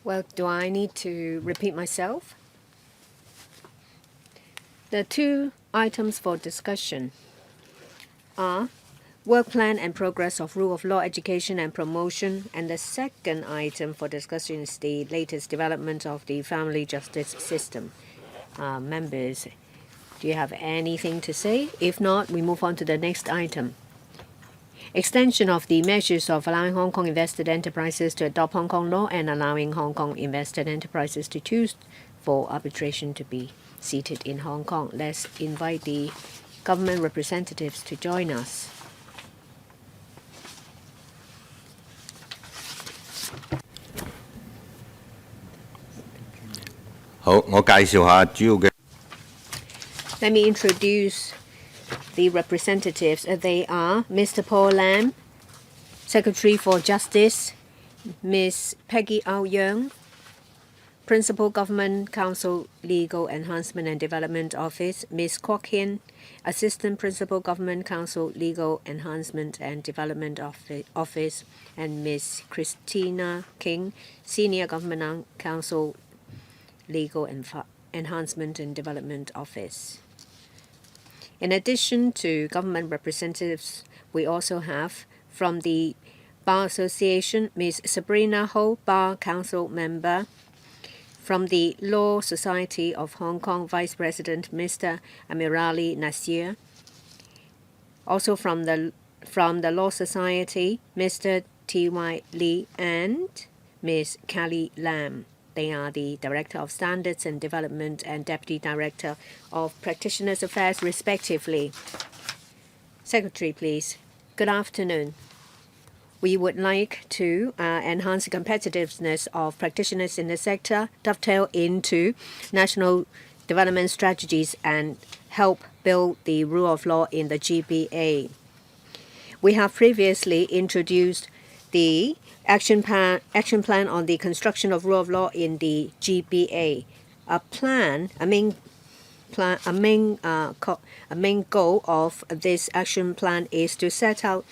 Well, do I need to repeat myself? The two items for discussion are work plan and progress of rule of law education and promotion, and the second item for discussion is the latest development of the family justice system. Members, do you have anything to say? If not, we move on to the next item. Extension of the measures of allowing Hong Kong invested enterprises to adopt Hong Kong law and allowing Hong Kong invested enterprises to choose for arbitration to be seated in Hong Kong. Let's invite the government representatives to join us. Let me introduce the representatives. They are Mr. Paul Lam, Secretary for Justice, Ms. Peggy Au Yeung, Principal Government Counsel Legal Enhancement and Development Office, Ms. Kwok Hin, Assistant Principal Government Counsel Legal Enhancement and Development Office, and Ms. Christina King, Senior Government Counsel Legal Enhancement and Development Office. In addition to government representatives, we also have from the Bar Association, Ms. Sabrina Ho, Bar Council Member. From the Law Society of Hong Kong, Vice President Mr. Amirali Nasir. Also from the Law Society, Mr. T.Y. Lee and Ms. Kelly Lam. They are the Director of Standards and Development and Deputy Director of Practitioners Affairs, respectively. Secretary, please. Good afternoon. We would like to enhance the competitiveness of practitioners in the sector, dovetail into national development strategies, and help build the rule of law in the GBA. We have previously introduced the action plan on the construction of rule of law in the GBA. A main goal of this action plan is to set out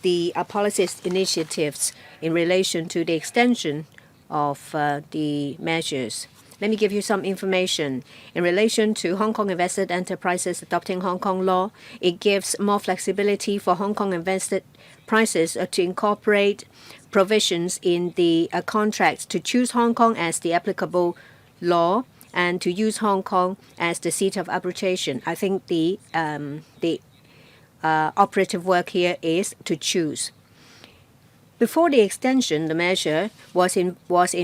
the policy initiatives in relation to the extension of the measures. Let me give you some information. In relation to Hong Kong invested enterprises adopting Hong Kong law, it gives more flexibility for Hong Kong invested enterprises to incorporate provisions in the contracts to choose Hong Kong as the applicable law and to use Hong Kong as the seat of arbitration. I think the operative work here is to choose. Before the extension, the measure was in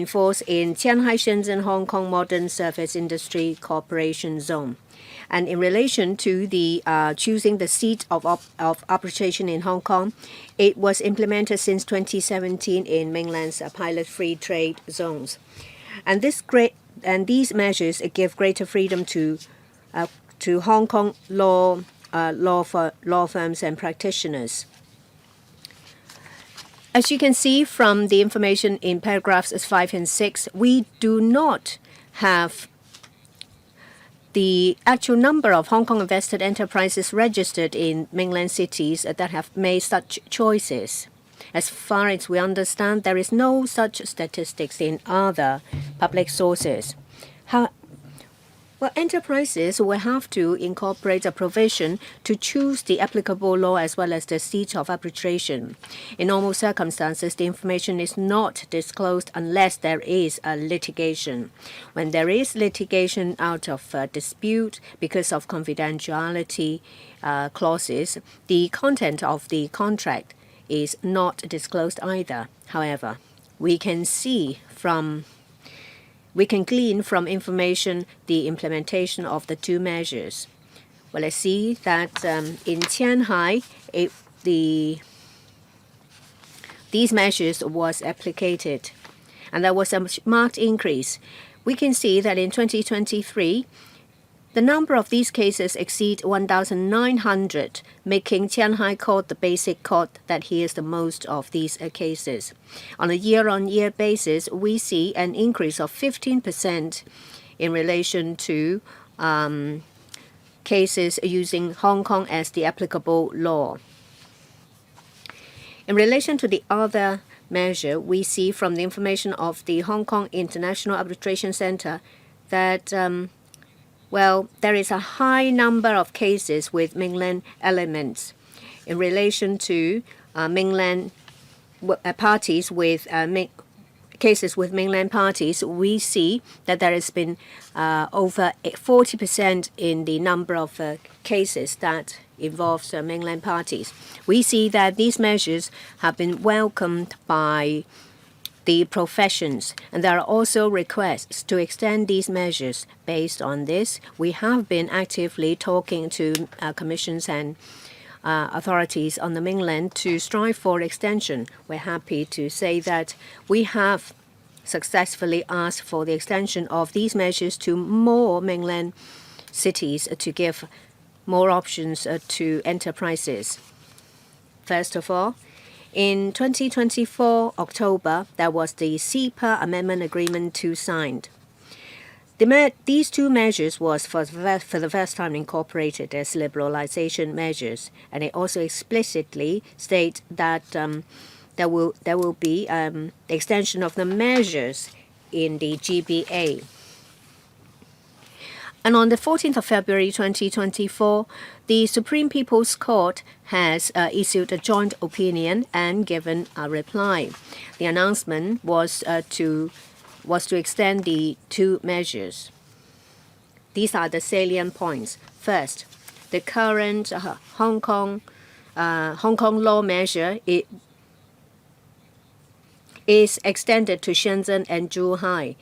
force in Tianhai Shenzhen Hong Kong Modern Service Industry Corporation Zone. And in relation to the choosing the seat of arbitration in Hong Kong, it was implemented since 2017 in mainland's pilot free trade zones. And these measures give greater freedom to Hong Kong law firms and practitioners. As you can see from the information in paragraphs 5 and 6, we do not have the actual number of Hong Kong invested enterprises registered in mainland cities that have made such choices. As far as we understand, there is no such statistics in other public sources. Enterprises will have to incorporate a provision to choose the applicable law as well as the seat of arbitration. In normal circumstances, the information is not disclosed unless there is a litigation. When there is litigation out of dispute because of confidentiality clauses, the content of the contract is not disclosed either. However, we can glean from information the implementation of the two measures. Well, let's see that in Tianhai, these measures was applied, and there was a marked increase. We can see that in 2023, the number of these cases exceed 1,900, making Tianhai Court the basic court that hears the most of these cases. On a year-on-year basis, we see an increase of 15% in relation to cases using Hong Kong as the applicable law. In relation to the other measure, we see from the information of the Hong Kong International Arbitration Center that, there is a high number of cases with mainland elements in relation to mainland parties with cases with mainland parties. We see that there has been over 40% in the number of cases that involves mainland parties. We see that these measures have been welcomed by the professions, and there are also requests to extend these measures. Based on this, we have been actively talking to commissions and authorities on the mainland to strive for extension. We're happy to say that we have successfully asked for the extension of these measures to more mainland cities to give more options to enterprises. First of all, in 2024 October, there was the CEPA Amendment Agreement 2 signed. These two measures was for the first time incorporated as liberalization measures, and it also explicitly state that there will be the extension of the measures in the GBA. And on the 14th of February 2024, the Supreme People's Court has issued a joint opinion and given a reply. The announcement was to extend the two measures. These are the salient points. First, the current Hong Kong law measure is extended to Shenzhen and Zhuhai.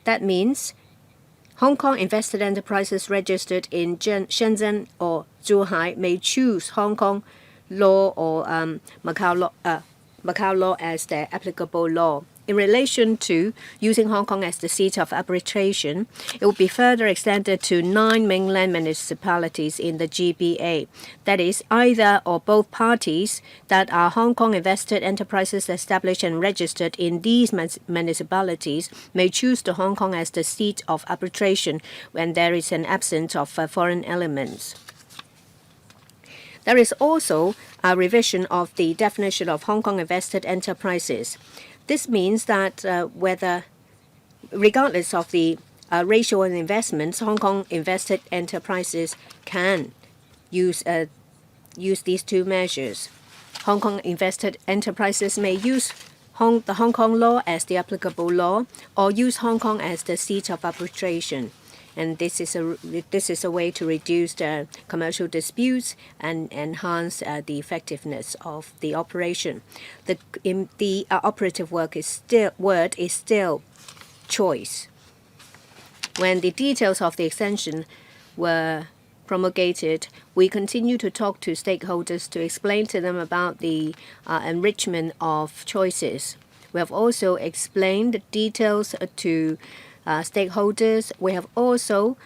That means Hong Kong invested enterprises registered in Shenzhen or Zhuhai may choose Hong Kong law or Macau law as their applicable law. In relation to using Hong Kong as the seat of arbitration, it will be further extended to 9 mainland municipalities in the GBA. That is, either or both parties that are Hong Kong invested enterprises established and registered in these municipalities may choose the Hong Kong as the seat of arbitration when there is an absence of foreign elements. There is also a revision of the definition of Hong Kong invested enterprises. This means that regardless of the ratio of investments, Hong Kong invested enterprises can use these two measures. Hong Kong invested enterprises may use the Hong Kong law as the applicable law or use Hong Kong as the seat of arbitration. And this is a way to reduce the commercial disputes and enhance the effectiveness of the operation. The operative word is still choice. When the details of the extension were promulgated, we continue to talk to stakeholders to explain to them about the enrichment of choices. We have also explained the details to stakeholders. We have also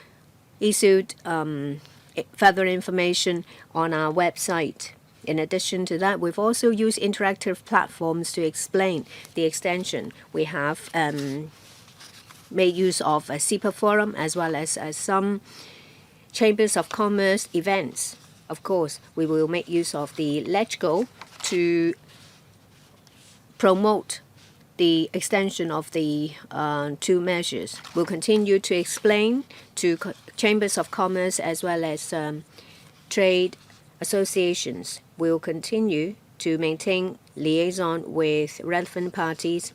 issued further information on our website. In addition to that, we've also used interactive platforms to explain the extension. We have made use of a CEPA forum as well as some chambers of commerce events. Of course, we will make use of the LegGo to promote the extension of the two measures. We'll continue to explain to chambers of commerce as well as trade associations. We'll continue to maintain liaison with relevant parties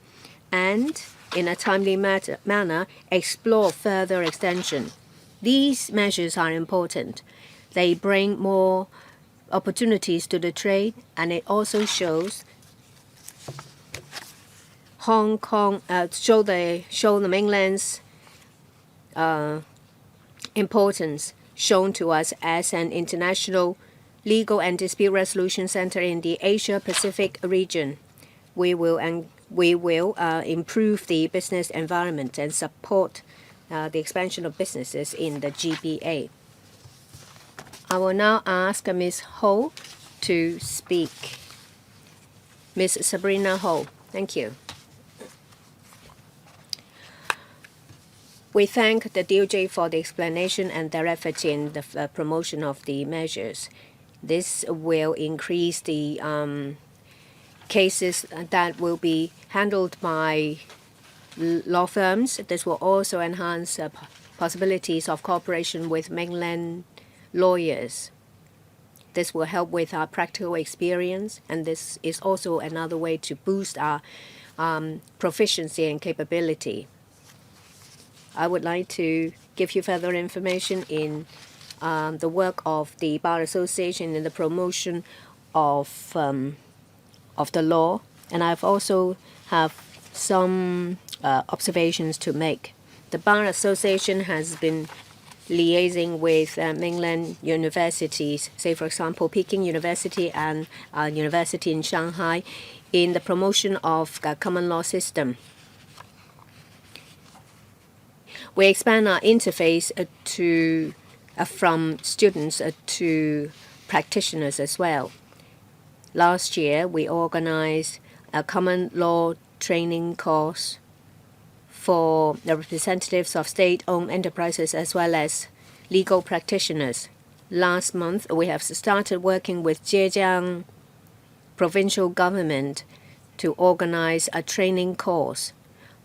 and, in a timely manner, explore further extension. These measures are important. They bring more opportunities to the trade, and it also shows Hong Kong show the mainland's importance shown to us as an international legal and dispute resolution center in the Asia-Pacific region. We will improve the business environment and support the expansion of businesses in the GBA. I will now ask Ms. Ho to speak. Ms. Sabrina Ho, thank you. We thank the DOJ for the explanation and their effort in the promotion of the measures. This will increase the cases that will be handled by law firms. This will also enhance possibilities of cooperation with mainland lawyers. This will help with our practical experience, and this is also another way to boost our proficiency and capability. I would like to give you further information in the work of the Bar Association in the promotion of the law, and I've also have some observations to make. The Bar Association has been liaising with mainland universities, say for example Peking University and University in Shanghai, in the promotion of the common law system. We expand our interface from students to practitioners as well. Last year, we organized a common law training course for the representatives of state-owned enterprises as well as legal practitioners. Last month, we have started working with Zhejiang provincial government to organize a training course.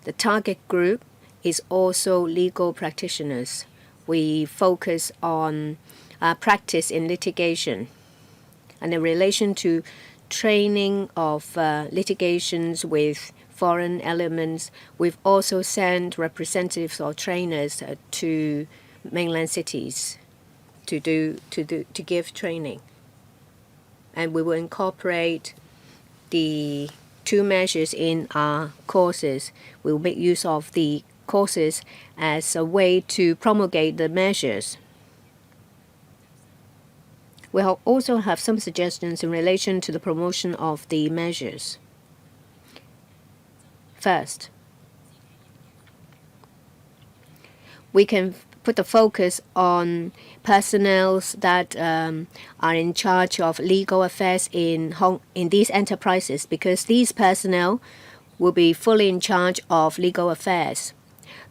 The target group is also legal practitioners. We focus on practice in litigation. And in relation to training of litigations with foreign elements, we've also sent representatives or trainers to mainland cities to give training. And we will incorporate the two measures in our courses. We will make use of the courses as a way to promulgate the measures. We also have some suggestions in relation to the promotion of the measures. First, we can put the focus on personnel that are in charge of legal affairs in these enterprises, because these personnel will be fully in charge of legal affairs.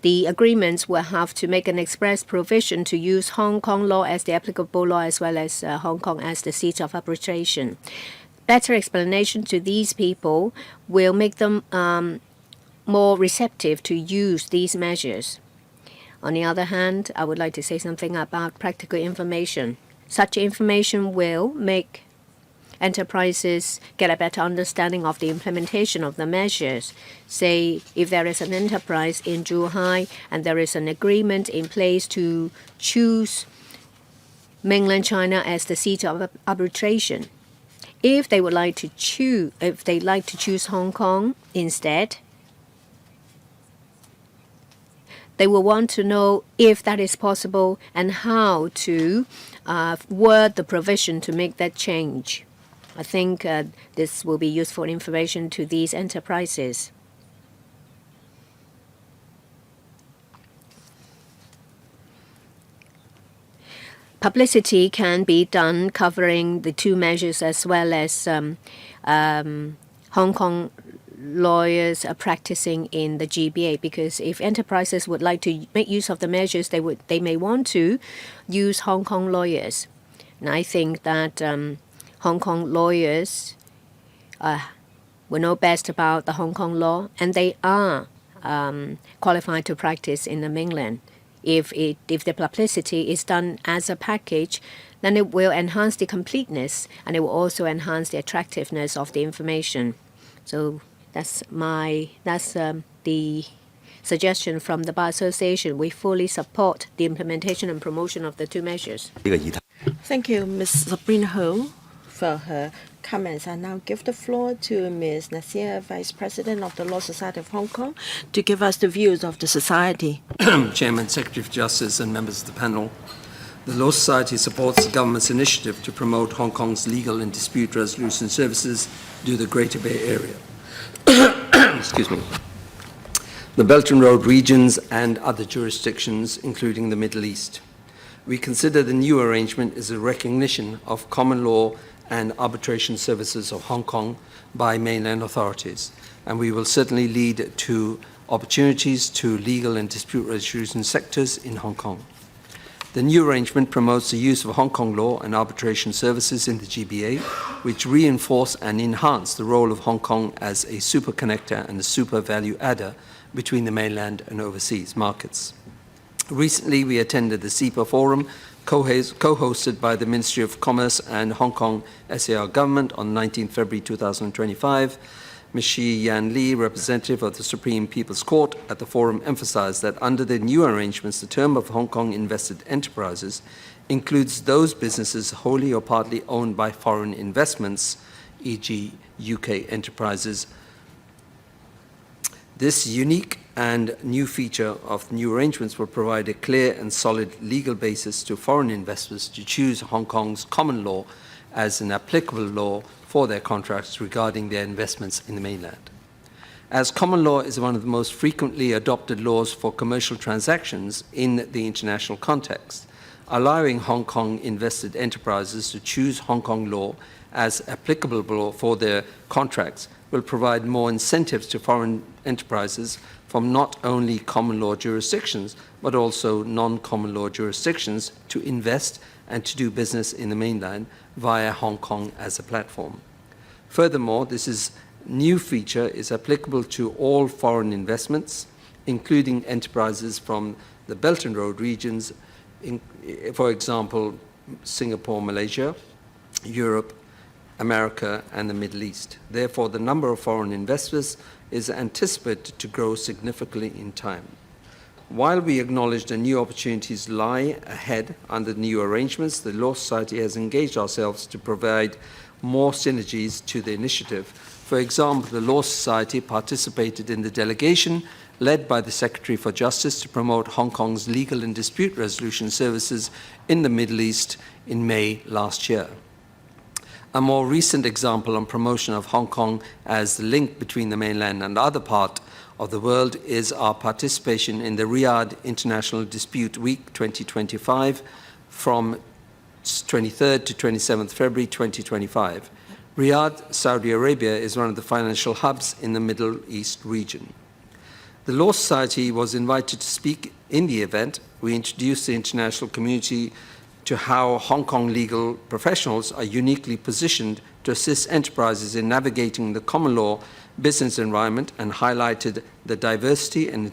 The agreements will have to make an express provision to use Hong Kong law as the applicable law as well as Hong Kong as the seat of arbitration. Better explanation to these people will make them more receptive to use these measures. On the other hand, I would like to say something about practical information. Such information will make enterprises get a better understanding of the implementation of the measures. Say, if there is an enterprise in Zhuhai and there is an agreement in place to choose mainland China as the seat of arbitration, if they like to choose Hong Kong instead, they will want to know if that is possible and how to word the provision to make that change. I think this will be useful information to these enterprises. Publicity can be done covering the two measures as well as Hong Kong lawyers are practicing in the GBA, because if enterprises would like to make use of the measures, they may want to use Hong Kong lawyers. And I think that Hong Kong lawyers will know best about the Hong Kong law, and they are qualified to practice in the mainland. If the publicity is done as a package, then it will enhance the completeness and it will also enhance the attractiveness of the information. So that's the suggestion from the Bar Association. We fully support the implementation and promotion of the two measures. Thank you, Ms. Sabrina Ho, for her comments. I now give the floor to Ms. Nasir, Vice President of the Law Society of Hong Kong, to give us the views of the Society. Chairman, Secretary of Justice and members of the panel, the Law Society supports the government's initiative to promote Hong Kong's legal and dispute resolution services to the Greater Bay Area. Excuse me. The Belt and Road regions and other jurisdictions, including the Middle East. We consider the new arrangement as a recognition of common law and arbitration services of Hong Kong by mainland authorities, and we will certainly lead to opportunities to legal and dispute resolution sectors in Hong Kong. The new arrangement promotes the use of Hong Kong law and arbitration services in the GBA, which reinforce and enhance the role of Hong Kong as a super connector and a super value adder between the mainland and overseas markets. Recently, we attended the SEPA Forum, co-hosted by the Ministry of Commerce and Hong Kong SAR Government on 19 February 2025. Ms. Shi Yan Li, representative of the Supreme People's Court at the forum, emphasized that under the new arrangements, the term of Hong Kong invested enterprises includes those businesses wholly or partly owned by foreign investments, e.g. UK enterprises. This unique and new feature of new arrangements will provide a clear and solid legal basis to foreign investors to choose Hong Kong's common law as an applicable law for their contracts regarding their investments in the mainland. As common law is one of the most frequently adopted laws for commercial transactions in the international context, allowing Hong Kong invested enterprises to choose Hong Kong law as applicable law for their contracts will provide more incentives to foreign enterprises from not only common law jurisdictions, but also non-common law jurisdictions to invest and to do business in the mainland via Hong Kong as a platform. Furthermore, this new feature is applicable to all foreign investments, including enterprises from the Belt and Road regions, for example, Singapore, Malaysia, Europe, America, and the Middle East. Therefore, the number of foreign investors is anticipated to grow significantly in time. While we acknowledge the new opportunities lie ahead under the new arrangements, the Law Society has engaged ourselves to provide more synergies to the initiative. For example, the Law Society participated in the delegation led by the Secretary for Justice to promote Hong Kong's legal and dispute resolution services in the Middle East in May last year. A more recent example on promotion of Hong Kong as the link between the mainland and other part of the world is our participation in the Riyadh International Dispute Week 2025 from 23rd to 27th February 2025. Riyadh, Saudi Arabia, is one of the financial hubs in the Middle East region. The Law Society was invited to speak in the event. We introduced the international community to how Hong Kong legal professionals are uniquely positioned to assist enterprises in navigating the common law business environment and highlighted the diversity and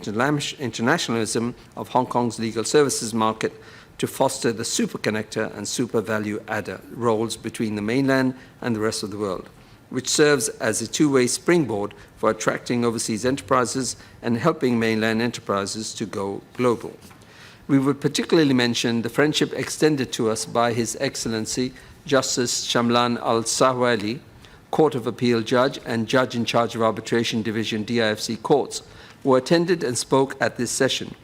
internationalism of Hong Kong's legal services market to foster the super connector and super value adder roles between the mainland and the rest of the world, which serves as a two-way springboard for attracting overseas enterprises and helping mainland enterprises to go global. We would particularly mention the friendship extended to us by His Excellency Justice Shamlan Al-Sahwali, Court of Appeal Judge and Judge in charge of Arbitration Division DIFC Courts, who attended and spoke at this session.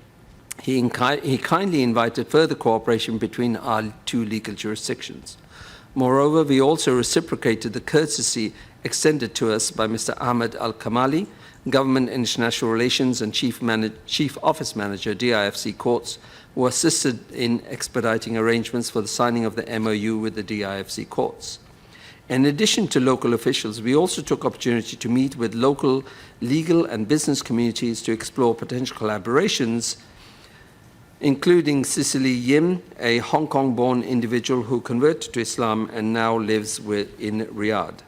He kindly invited further cooperation between our two legal jurisdictions. Moreover, we also reciprocated the courtesy extended to us by Mr. Ahmed Al-Kamali, Government International Relations and Chief Office Manager, DIFC Courts, who assisted in expediting arrangements for the signing of the MOU with the DIFC Courts. In addition to local officials, we also took opportunity to meet with local legal and business communities to explore potential collaborations, including Cicely Yim, a Hong Kong-born individual who converted to Islam and now lives in Riyadh.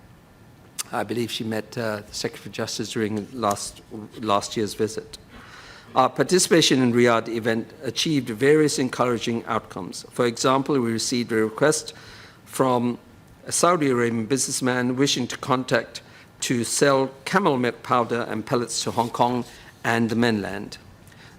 I believe she met the Secretary of Justice during last year's visit. Our participation in Riyadh event achieved various encouraging outcomes. For example, we received a request from a Saudi Arabian businessman wishing to sell camel milk powder and pellets to Hong Kong and the mainland.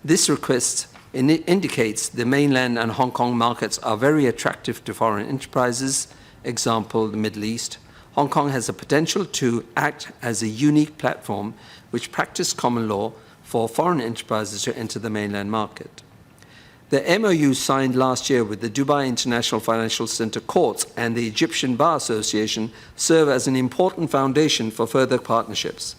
This request indicates the mainland and Hong Kong markets are very attractive to foreign enterprises, example, the Middle East. Hong Kong has the potential to act as a unique platform which practices common law for foreign enterprises to enter the mainland market. The MOU signed last year with the Dubai International Financial Center Courts and the Egyptian Bar Association serve as an important foundation for further partnerships.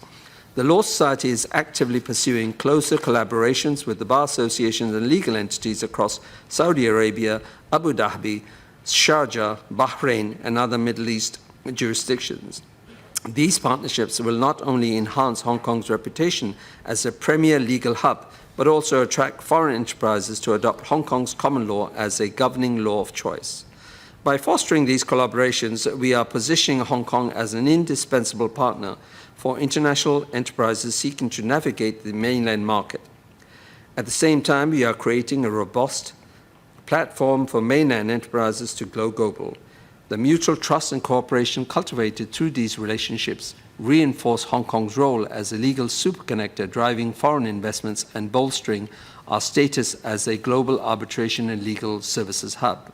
The Law Society is actively pursuing closer collaborations with the bar associations and legal entities across Saudi Arabia, Abu Dhabi, Sharjah, Bahrain, and other Middle East jurisdictions. These partnerships will not only enhance Hong Kong's reputation as a premier legal hub, but also attract foreign enterprises to adopt Hong Kong's common law as a governing law of choice. By fostering these collaborations, we are positioning Hong Kong as an indispensable partner for international enterprises seeking to navigate the mainland market. At the same time, we are creating a robust platform for mainland enterprises to go global. The mutual trust and cooperation cultivated through these relationships reinforce Hong Kong's role as a legal superconnector driving foreign investments and bolstering our status as a global arbitration and legal services hub.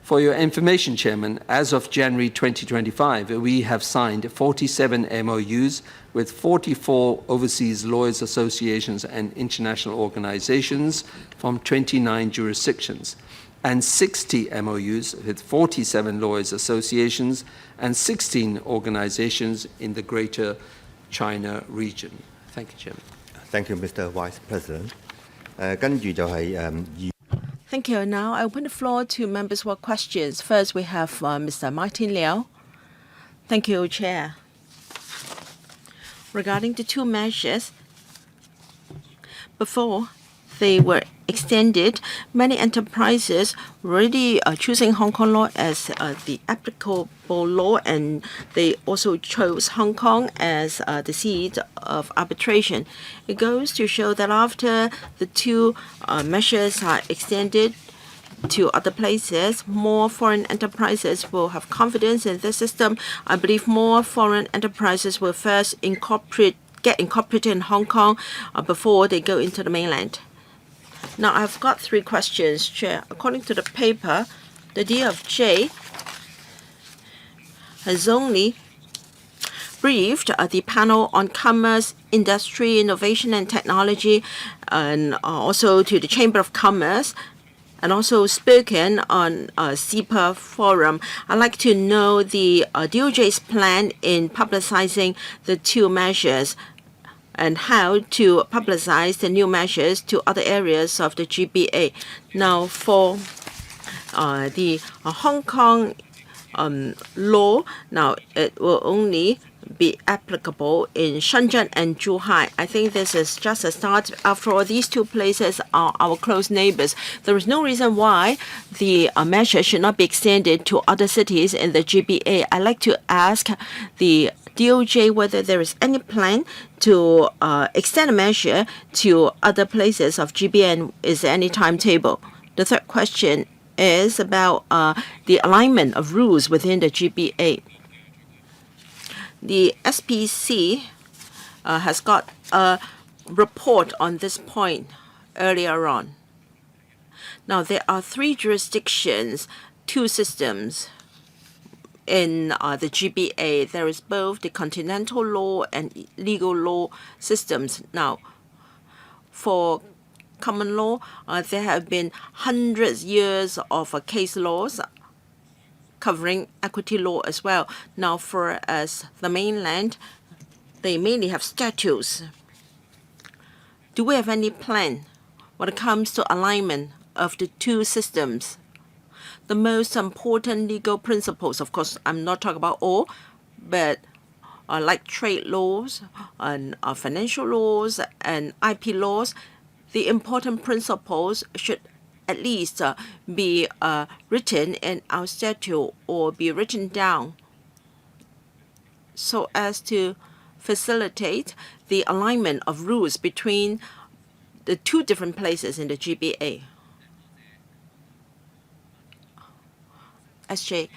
For your information, Chairman, as of January 2025, we have signed 47 MOUs with 44 overseas lawyers associations and international organizations from 29 jurisdictions, and 60 MOUs with 47 lawyers associations and 16 organizations in the Greater China region. Thank you, Chairman. Thank you, Mr. Vice President. 跟住就係 Thank you. Now I open the floor to members who have questions. First, we have Mr. Martin Liao. Thank you, Chair. Regarding the two measures, before they were extended, many enterprises were already choosing Hong Kong law as the applicable law, and they also chose Hong Kong as the seat of arbitration. It goes to show that after the two measures are extended to other places, more foreign enterprises will have confidence in this system. I believe more foreign enterprises will first get incorporated in Hong Kong before they go into the mainland. Now, I've got three questions, Chair. According to the paper, the DFJ has only briefed the panel on commerce, industry, innovation, and technology, and also to the Chamber of Commerce, and also spoken on CEPA forum. I'd like to know the DOJ's plan in publicizing the two measures and how to publicize the new measures to other areas of the GBA. Now, for the Hong Kong law, now it will only be applicable in Shenzhen and Zhuhai. I think this is just a start. After all, these two places are our close neighbors. There is no reason why the measure should not be extended to other cities in the GBA. I'd like to ask the DOJ whether there is any plan to extend a measure to other places of GBA, and is there any timetable? The third question is about the alignment of rules within the GBA. The SPC has got a report on this point earlier on. Now, there are three jurisdictions, two systems in the GBA. There is both the continental law and legal law systems. Now, for common law, there have been hundreds of years of case laws covering equity law as well. Now, for us, the mainland, they mainly have statutes. Do we have any plan when it comes to alignment of the two systems? The most important legal principles, of course, I'm not talking about all, but like trade laws and financial laws and IP laws, the important principles should at least be written in our statute or be written down so as to facilitate the alignment of rules between the two different places in the GBA. SJ,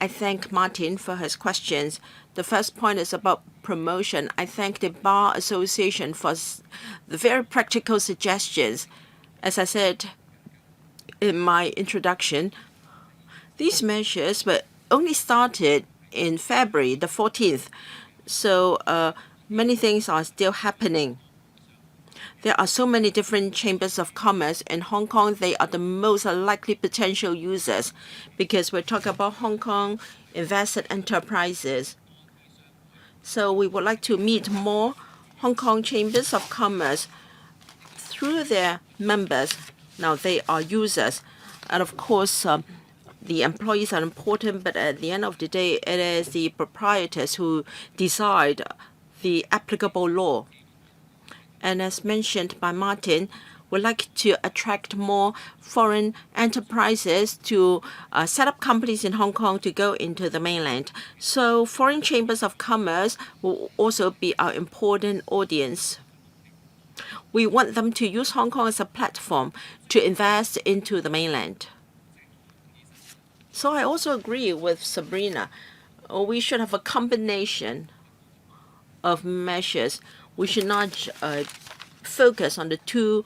I thank Martin for his questions. The first point is about promotion. I thank the Bar Association for the very practical suggestions. As I said in my introduction, these measures were only started in February the 14th, so many things are still happening. There are so many different chambers of commerce in Hong Kong. They are the most likely potential users because we're talking about Hong Kong invested enterprises. So we would like to meet more Hong Kong chambers of commerce through their members. Now they are users. And of course, the employees are important, but at the end of the day, it is the proprietors who decide the applicable law. And as mentioned by Martin, we'd like to attract more foreign enterprises to set up companies in Hong Kong to go into the mainland. So foreign chambers of commerce will also be our important audience. We want them to use Hong Kong as a platform to invest into the mainland. So I also agree with Sabrina. We should have a combination of measures. We should not focus on the two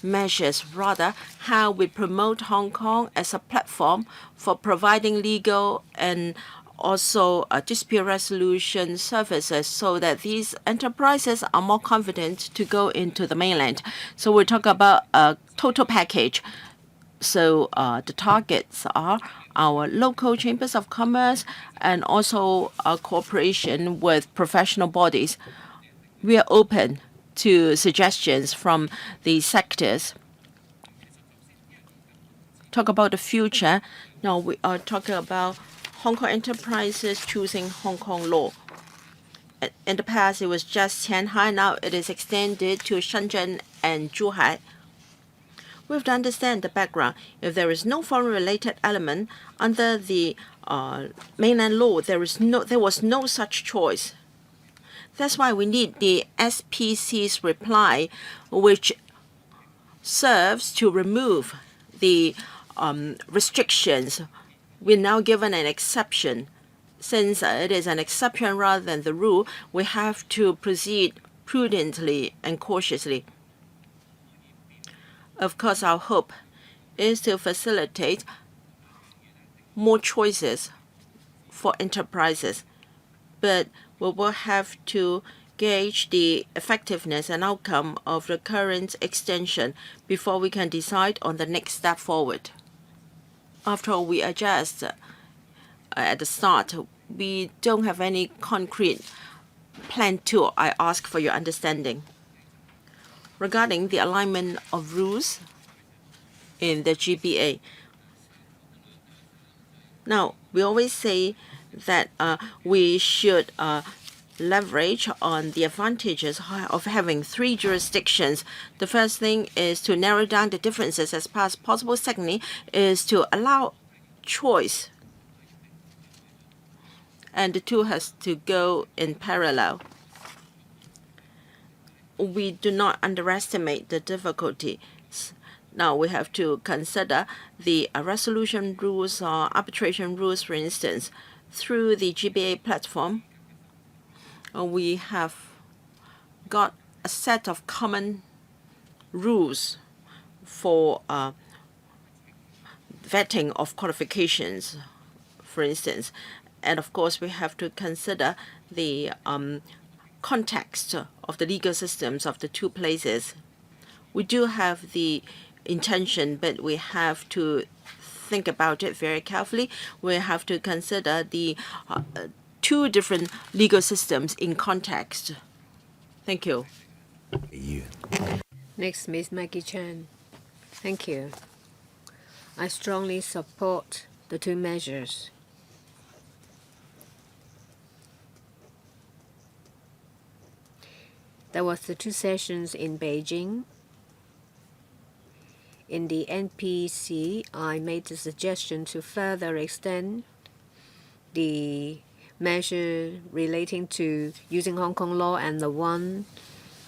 measures, rather how we promote Hong Kong as a platform for providing legal and also dispute resolution services so that these enterprises are more confident to go into the mainland. So we talk about a total package. So the targets are our local chambers of commerce and also our cooperation with professional bodies. We are open to suggestions from the sectors. Talk about the future. Now we are talking about Hong Kong enterprises choosing Hong Kong law. In the past, it was just Qianhai. Now it is extended to Shenzhen and Zhuhai. We have to understand the background. If there is no foreign-related element under the mainland law, there was no such choice. That's why we need the SPC's reply, which serves to remove the restrictions. We're now given an exception. Since it is an exception rather than the rule, we have to proceed prudently and cautiously. Of course, our hope is to facilitate more choices for enterprises, but we will have to gauge the effectiveness and outcome of the current extension before we can decide on the next step forward. After all, we adjust at the start. We don't have any concrete plan to. I ask for your understanding. Regarding the alignment of rules in the GBA. Now, we always say that we should leverage on the advantages of having 3 jurisdictions. The first thing is to narrow down the differences as far as possible. Secondly, is to allow choice. And the two has to go in parallel. We do not underestimate the difficulties. Now we have to consider the resolution rules or arbitration rules, for instance. Through the GBA platform, we have got a set of common rules for vetting of qualifications, for instance. And of course, we have to consider the context of the legal systems of the two places. We do have the intention, but we have to think about it very carefully. We have to consider the two different legal systems in context. Thank you. Next, Ms. Maggie Chan. Thank you. I strongly support the two measures. There was the 2 sessions in Beijing. In the NPC, I made the suggestion to further extend the measure relating to using Hong Kong law and the one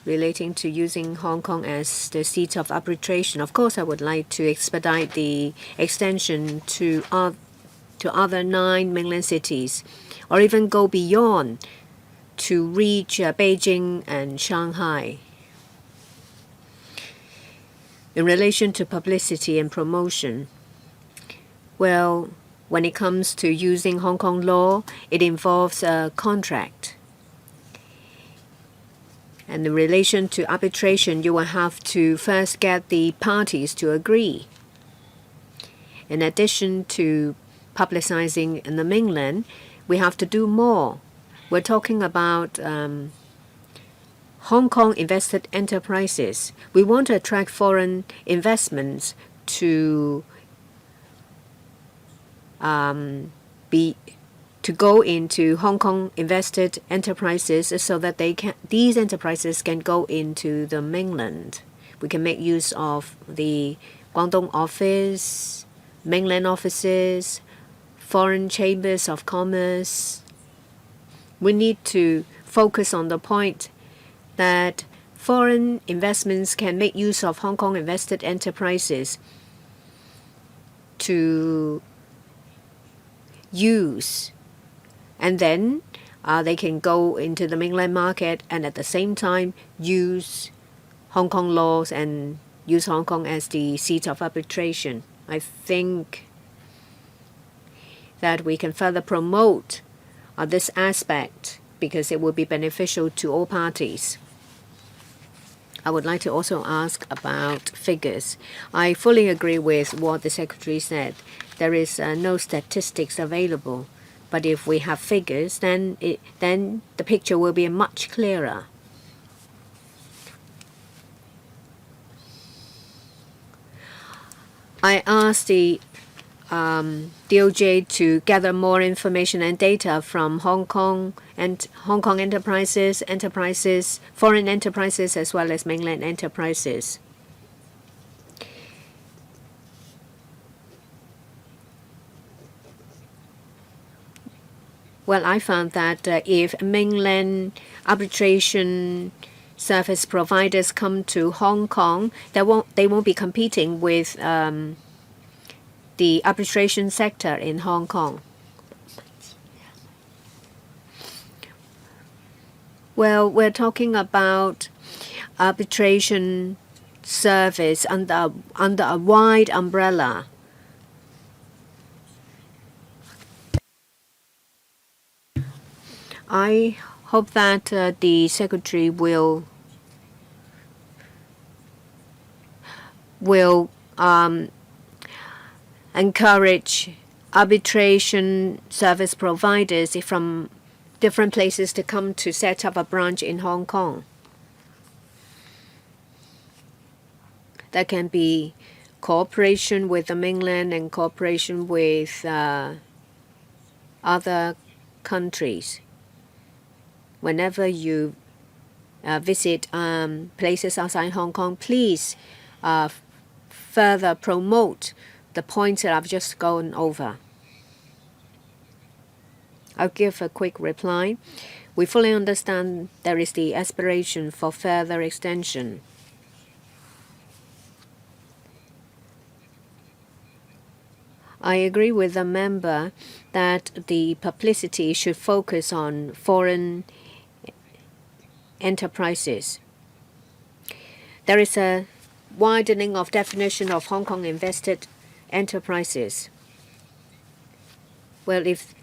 relating to using Hong Kong as the seat of arbitration. Of course, I would like to expedite the extension to other 9 mainland cities, or even go beyond to reach Beijing and Shanghai. In relation to publicity and promotion, well, when it comes to using Hong Kong law, it involves a contract. And in relation to arbitration, you will have to first get the parties to agree. In addition to publicizing in the mainland, we have to do more. We're talking about Hong Kong invested enterprises. We want to attract foreign investments to to go into Hong Kong invested enterprises so that these enterprises can go into the mainland. We can make use of the Guangdong office, mainland offices, foreign chambers of commerce. We need to focus on the point that foreign investments can make use of Hong Kong invested enterprises to use, and then they can go into the mainland market and at the same time use Hong Kong laws and use Hong Kong as the seat of arbitration. I think that we can further promote this aspect because it will be beneficial to all parties. I would like to also ask about figures. I fully agree with what the Secretary said. There is no statistics available, but if we have figures, then the picture will be much clearer. I asked the DOJ to gather more information and data from Hong Kong and Hong Kong enterprises, foreign enterprises, as well as mainland enterprises. Well, I found that if mainland arbitration service providers come to Hong Kong, they won't be competing with the arbitration sector in Hong Kong. Well, we're talking about arbitration service under a wide umbrella. I hope that the Secretary will encourage arbitration service providers from different places to come to set up a branch in Hong Kong. There can be cooperation with the mainland and cooperation with other countries. Whenever you visit places outside Hong Kong, please further promote the points that I've just gone over. I'll give a quick reply. We fully understand there is the aspiration for further extension. I agree with the member that the publicity should focus on foreign enterprises. There is a widening of definition of Hong Kong invested enterprises. Well, if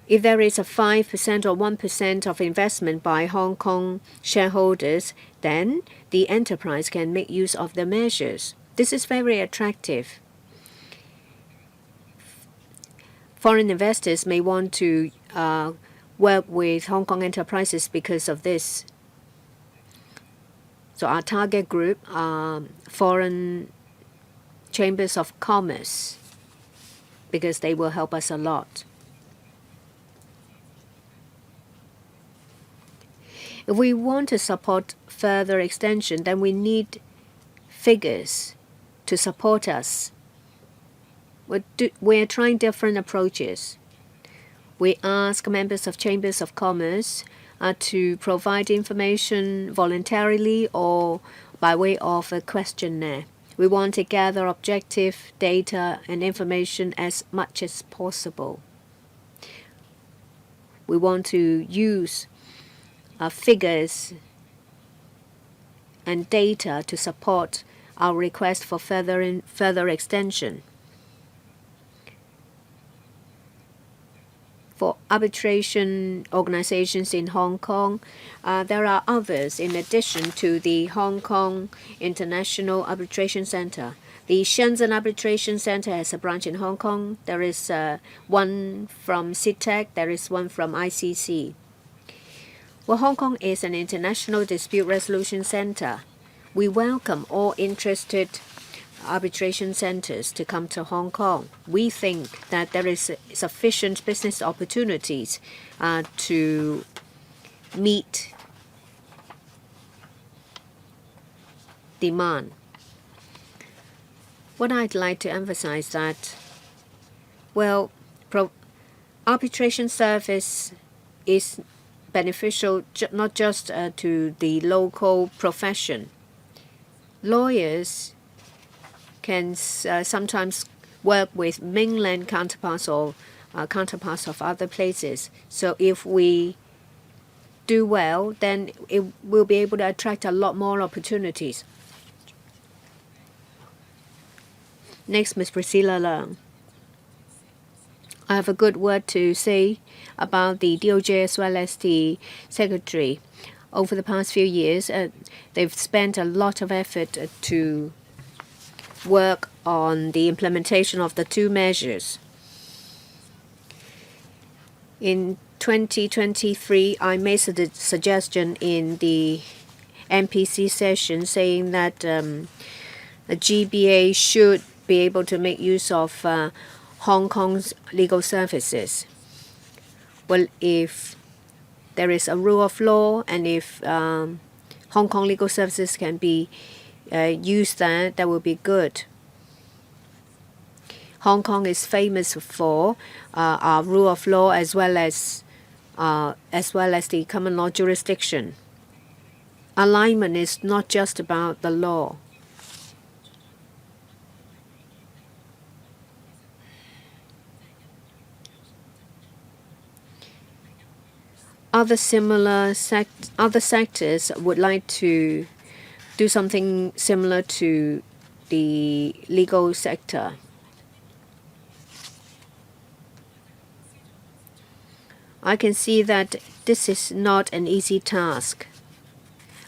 there is a 5% or 1% of investment by Hong Kong shareholders, then the enterprise can make use of the measures. This is very attractive. Foreign investors may want to work with Hong Kong enterprises because of this. So our target group are foreign chambers of commerce because they will help us a lot. If we want to support further extension, then we need figures to support us. We're trying different approaches. We ask members of chambers of commerce to provide information voluntarily or by way of a questionnaire. We want to gather objective data and information as much as possible. We want to use figures and data to support our request for further extension. For arbitration organizations in Hong Kong, there are others in addition to the Hong Kong International Arbitration Center. The Shenzhen Arbitration Center has a branch in Hong Kong. There is one from CITEC. There is one from ICC. Well, Hong Kong is an international dispute resolution center. We welcome all interested arbitration centers to come to Hong Kong. We think that there is sufficient business opportunities to meet demand. What I'd like to emphasize that, well, arbitration service is beneficial not just to the local profession. Lawyers can sometimes work with mainland counterparts or counterparts of other places. So if we do well, then it will be able to attract a lot more opportunities. Next, Ms. Priscilla Leung. I have a good word to say about the DOJ as well as the Secretary. Over the past few years, they've spent a lot of effort to work on the implementation of the two measures. In 2023, I made a suggestion in the MPC session saying that a GBA should be able to make use of Hong Kong's legal services. Well, if there is a rule of law and if Hong Kong legal services can be used there, that will be good. Hong Kong is famous for our rule of law as well as the common law jurisdiction. Alignment is not just about the law. Other sectors would like to do something similar to the legal sector. I can see that this is not an easy task.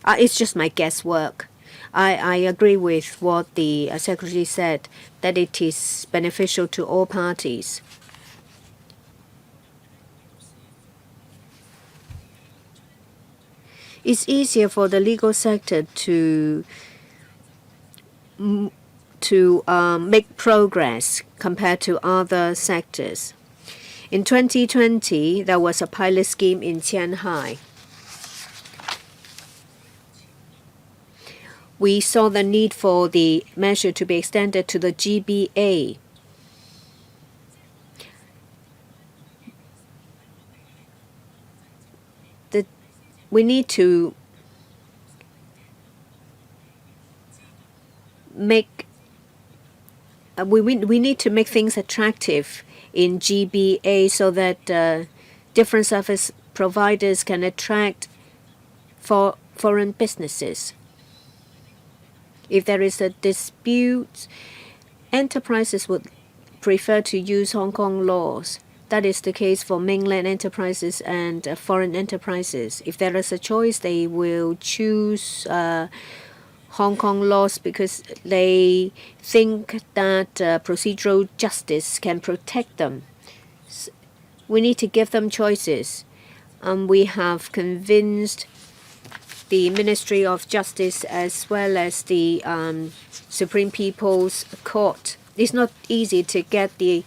It's just my guesswork. I agree with what the Secretary said, that it is beneficial to all parties. It's easier for the legal sector to make progress compared to other sectors. In 2020, there was a pilot scheme in Qianhai. We saw the need for the measure to be extended to the GBA. We need to make we need to make things attractive in GBA so that different service providers can attract foreign businesses. If there is a dispute, enterprises would prefer to use Hong Kong laws. That is the case for mainland enterprises and foreign enterprises. If there is a choice, they will choose Hong Kong laws because they think that procedural justice can protect them. We need to give them choices. We have convinced the Ministry of Justice as well as the Supreme People's Court. It's not easy to get the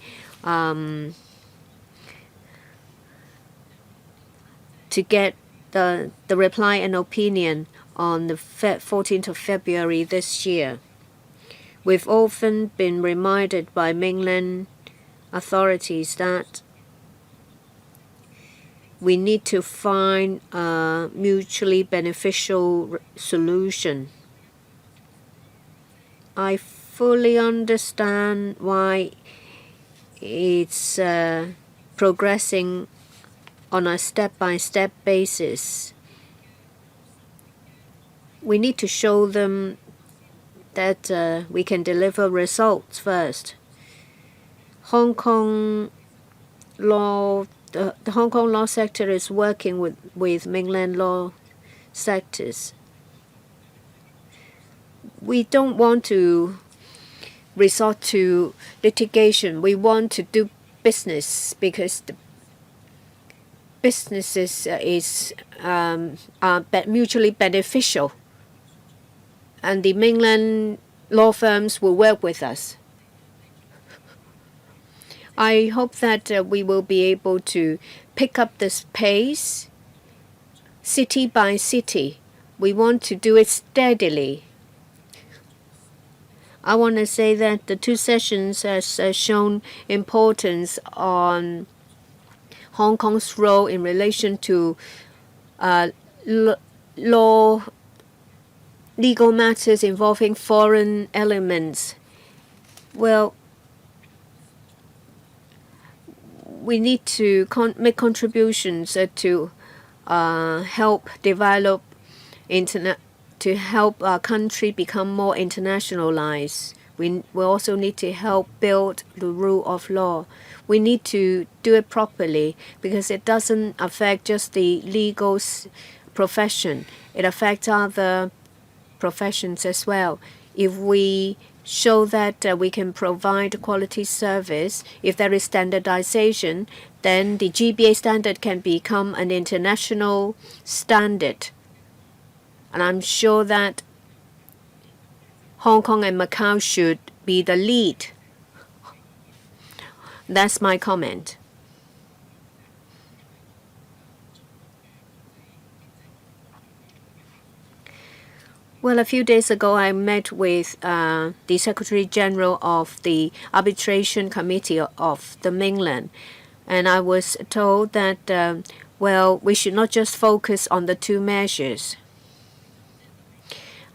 reply and opinion on the 14th of February this year. We've often been reminded by mainland authorities that we need to find a mutually beneficial solution. I fully understand why it's progressing on a step-by-step basis. We need to show them that we can deliver results first. Hong Kong law, the Hong Kong law sector is working with mainland law sectors. We don't want to resort to litigation. We want to do business because the businesses are mutually beneficial. And the mainland law firms will work with us. I hope that we will be able to pick up this pace city by city. We want to do it steadily. I want to say that the 2 sessions has shown importance on Hong Kong's role in relation to legal matters involving foreign elements. Well, we need to make contributions to help develop to help our country become more internationalized. We also need to help build the rule of law. We need to do it properly because it doesn't affect just the legal profession. It affects other professions as well. If we show that we can provide quality service, if there is standardization, then the GBA standard can become an international standard. And I'm sure that Hong Kong and Macau should be the lead. That's my comment. Well, a few days ago, I met with the Secretary General of the Arbitration Committee of the Mainland, and I was told that, well, we should not just focus on the 2 measures.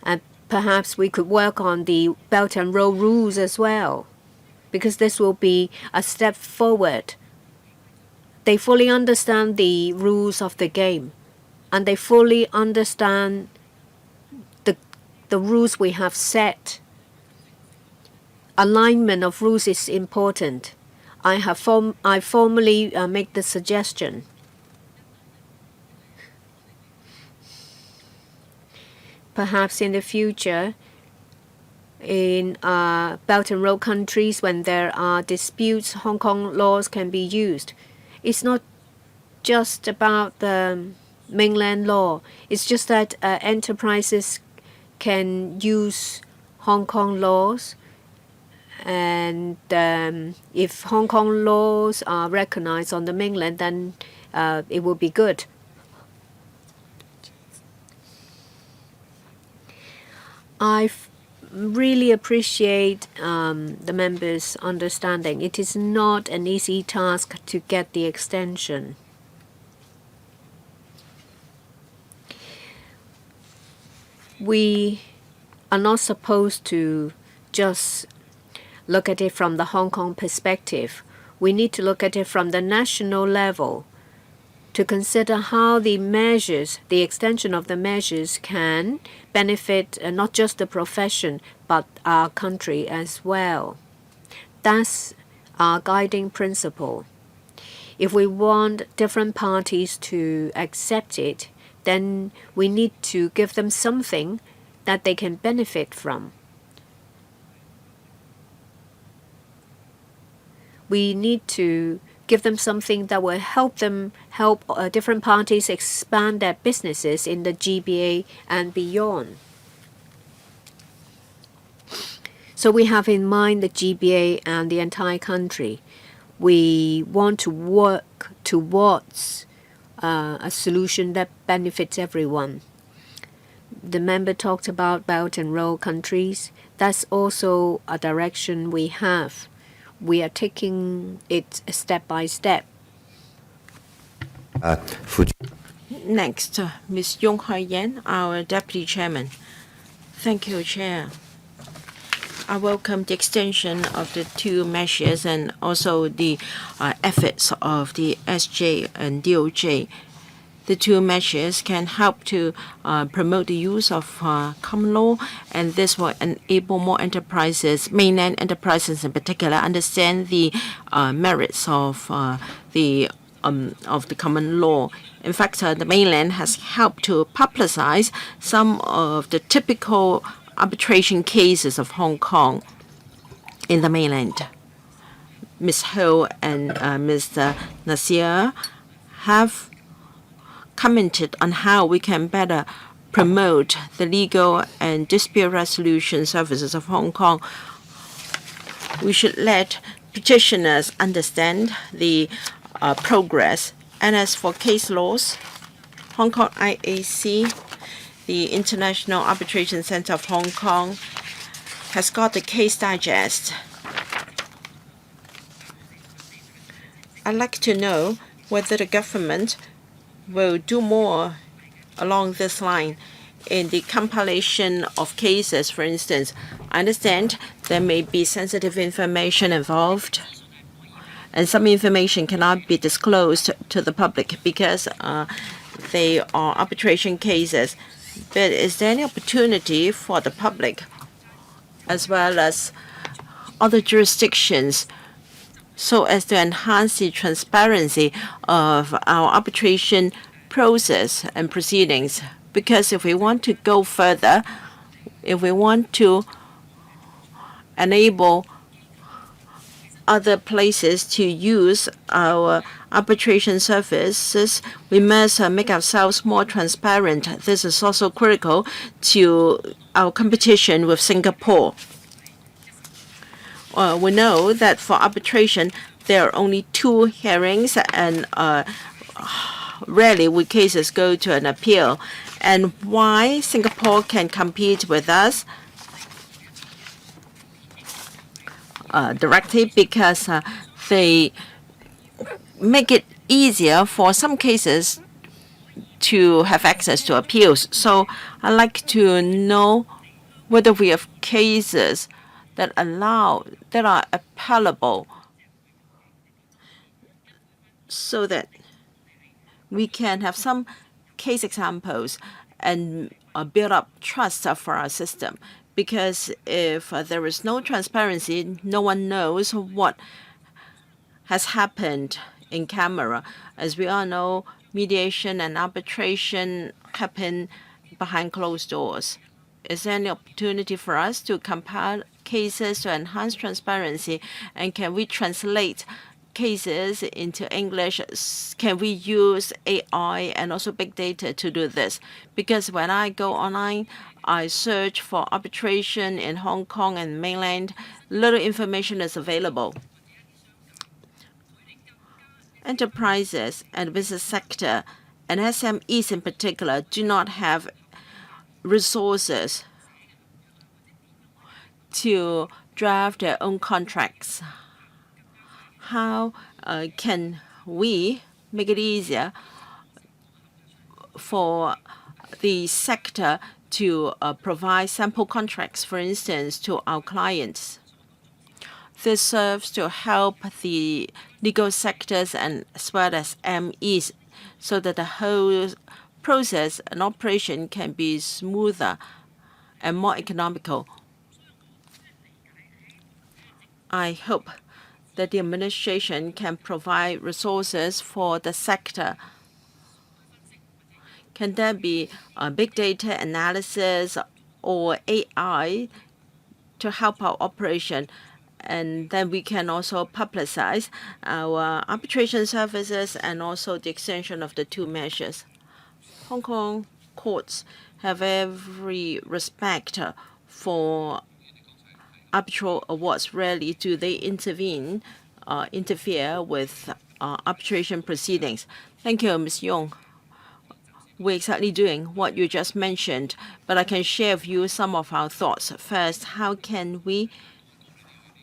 And perhaps we could work on the Belt and Road rules as well, because this will be a step forward. They fully understand the rules of the game, and they fully understand the rules we have set. Alignment of rules is important. I formally make the suggestion. Perhaps in the future, in Belt and Road countries, when there are disputes, Hong Kong laws can be used. It's not just about the mainland law. It's just that enterprises can use Hong Kong laws, and if Hong Kong laws are recognized on the mainland, then it will be good. I really appreciate the members' understanding. It is not an easy task to get the extension. We are not supposed to just look at it from the Hong Kong perspective. We need to look at it from the national level to consider how the measures, the extension of the measures can benefit not just the profession, but our country as well. That's our guiding principle. If we want different parties to accept it, then we need to give them something that they can benefit from. We need to give them something that will help different parties expand their businesses in the GBA and beyond. So we have in mind the GBA and the entire country. We want to work towards a solution that benefits everyone. The member talked about Belt and Road countries. That's also a direction we have. We are taking it step by step. Next, Ms. Yong Hoi Yan, our Deputy Chairman. Thank you, Chair. I welcome the extension of the 2 measures and also the efforts of the SJ and DOJ. The 2 measures can help to promote the use of common law, and this will enable more enterprises, mainland enterprises in particular, understand the merits of the common law. In fact, the mainland has helped to publicize some of the typical arbitration cases of Hong Kong in the mainland. Ms. Ho and Mr. Nasir have commented on how we can better promote the legal and dispute resolution services of Hong Kong. We should let petitioners understand the progress. And as for case laws, Hong Kong IAC, the International Arbitration Center of Hong Kong, has got the case digest. I'd like to know whether the government will do more along this line in the compilation of cases. For instance, I understand there may be sensitive information involved, and some information cannot be disclosed to the public because they are arbitration cases. But is there any opportunity for the public as well as other jurisdictions so as to enhance the transparency of our arbitration process and proceedings? Because if we want to go further, if we want to enable other places to use our arbitration services, we must make ourselves more transparent. This is also critical to our competition with Singapore. We know that for arbitration, there are only 2 hearings, and rarely would cases go to an appeal. And why Singapore can compete with us directly? Because they make it easier for some cases to have access to appeals. So I'd like to know whether we have cases that are appellable so that we can have some case examples and build up trust for our system. Because if there is no transparency, no one knows what has happened in camera. As we all know, mediation and arbitration happen behind closed doors. Is there any opportunity for us to compile cases to enhance transparency? And can we translate cases into English? Can we use AI and also big data to do this? Because when I go online, I search for arbitration in Hong Kong and mainland, little information is available. Enterprises and business sector and SMEs in particular do not have resources to draft their own contracts. How can we make it easier for the sector to provide sample contracts, for instance, to our clients? This serves to help the legal sectors and as well as MEs so that the whole process and operation can be smoother and more economical. I hope that the administration can provide resources for the sector. Can there be big data analysis or AI to help our operation? And then we can also publicize our arbitration services and also the extension of the 2 measures. Hong Kong courts have every respect for arbitral awards. Rarely do they interfere with arbitration proceedings. Thank you, Ms. Yong. We're exactly doing what you just mentioned, but I can share with you some of our thoughts. First, how can we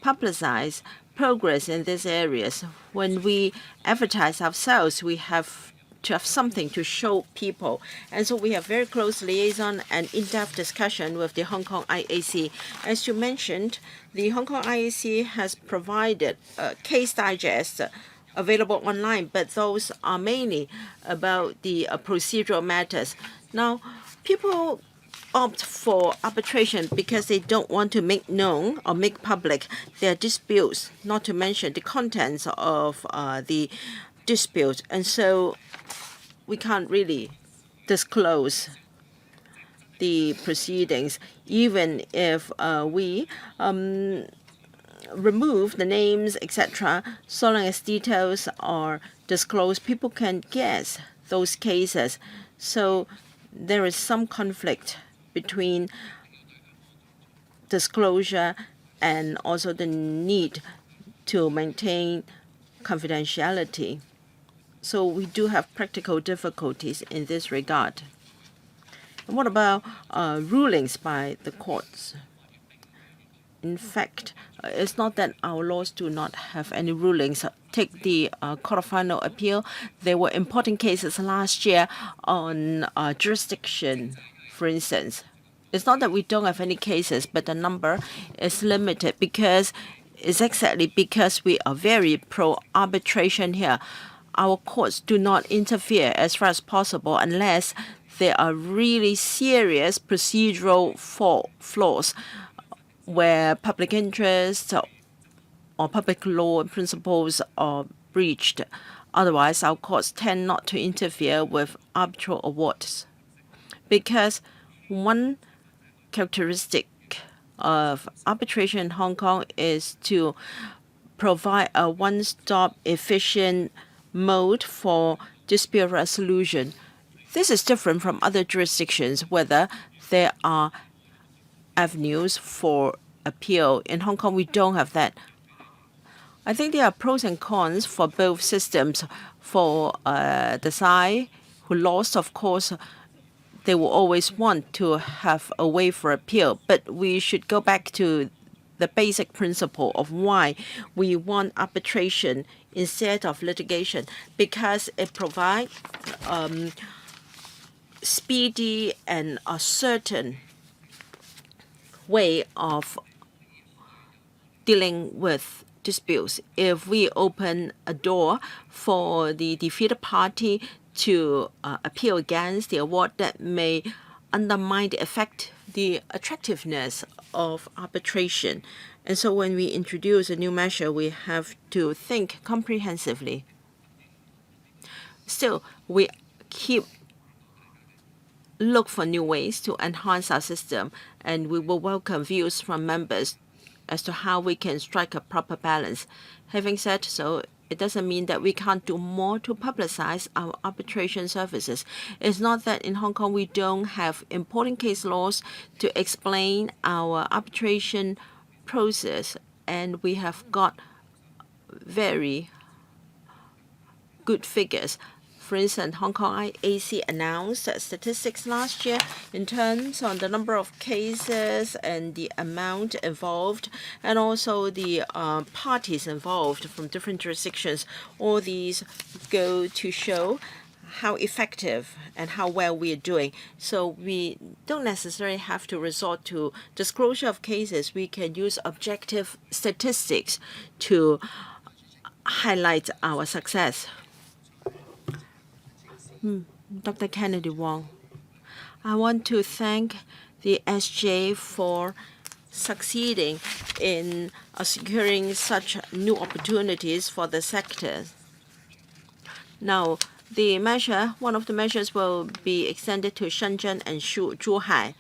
publicize progress in these areas? When we advertise ourselves, we have to have something to show people. And so we have very close liaison and in-depth discussion with the Hong Kong IAC. As you mentioned, the Hong Kong IAC has provided a case digest available online, but those are mainly about the procedural matters. Now, people opt for arbitration because they don't want to make known or make public their disputes, not to mention the contents of the dispute. And so we can't really disclose the proceedings. Even if we remove the names, etc., so long as details are disclosed, people can guess those cases. So there is some conflict between disclosure and also the need to maintain confidentiality. So we do have practical difficulties in this regard. And what about rulings by the courts? In fact, it's not that our laws do not have any rulings. Take the Court of Final Appeal. There were important cases last year on jurisdiction, for instance. It's not that we don't have any cases, but the number is limited because it's exactly because we are very pro-arbitration here. Our courts do not interfere as far as possible unless there are really serious procedural flaws where public interest or public law principles are breached. Otherwise, our courts tend not to interfere with arbitral awards. Because one characteristic of arbitration in Hong Kong is to provide a one-stop efficient mode for dispute resolution. This is different from other jurisdictions, whether there are avenues for appeal. In Hong Kong, we don't have that. I think there are pros and cons for both systems. For the side who lost, of course, they will always want to have a way for appeal. But we should go back to the basic principle of why we want arbitration instead of litigation, because it provides speedy and a certain way of dealing with disputes. If we open a door for the defeated party to appeal against the award, that may undermine the attractiveness of arbitration. And so when we introduce a new measure, we have to think comprehensively. Still, we look for new ways to enhance our system, and we will welcome views from members as to how we can strike a proper balance. Having said so, it doesn't mean that we can't do more to publicize our arbitration services. It's not that in Hong Kong we don't have important case laws to explain our arbitration process, and we have got very good figures. For instance, Hong Kong IAC announced statistics last year in terms on the number of cases and the amount involved, and also the parties involved from different jurisdictions. All these go to show how effective and how well we are doing. So we don't necessarily have to resort to disclosure of cases. We can use objective statistics to highlight our success. Dr. Kennedy Wong. I want to thank the SJ for succeeding in securing such new opportunities for the sector. Now, one of the measures will be extended to Shenzhen and Zhuhai.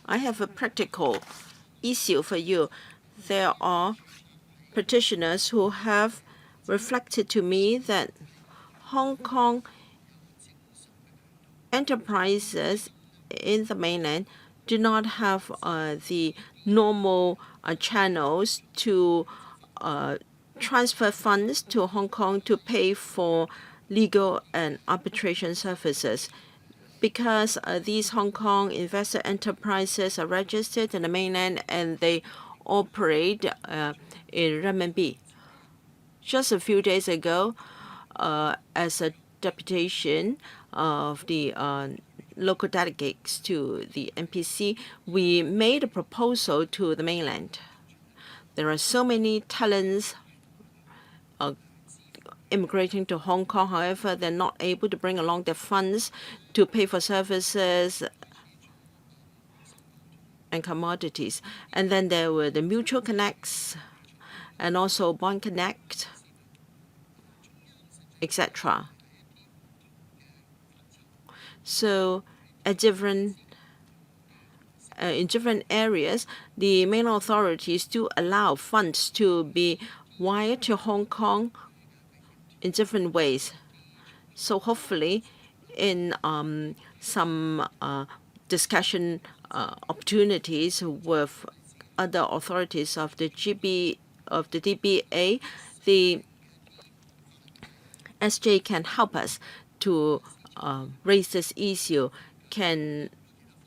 I have a practical issue for you. There are petitioners who have reflected to me that Hong Kong enterprises in the mainland do not have the normal channels to transfer funds to Hong Kong to pay for legal and arbitration services. Because these Hong Kong investor enterprises are registered in the mainland and they operate in renminbi. Just a few days ago, as a deputation of the local delegates to the NPC, we made a proposal to the mainland. There are so many talents immigrating to Hong Kong. However, they're not able to bring along their funds to pay for services and commodities. And then there were the Mutual Connects and also Bond Connect, etc. So in different areas, the main authorities do allow funds to be wired to Hong Kong in different ways. So hopefully in some discussion opportunities with other authorities of the DBA, the SJ can help us to raise this issue. Can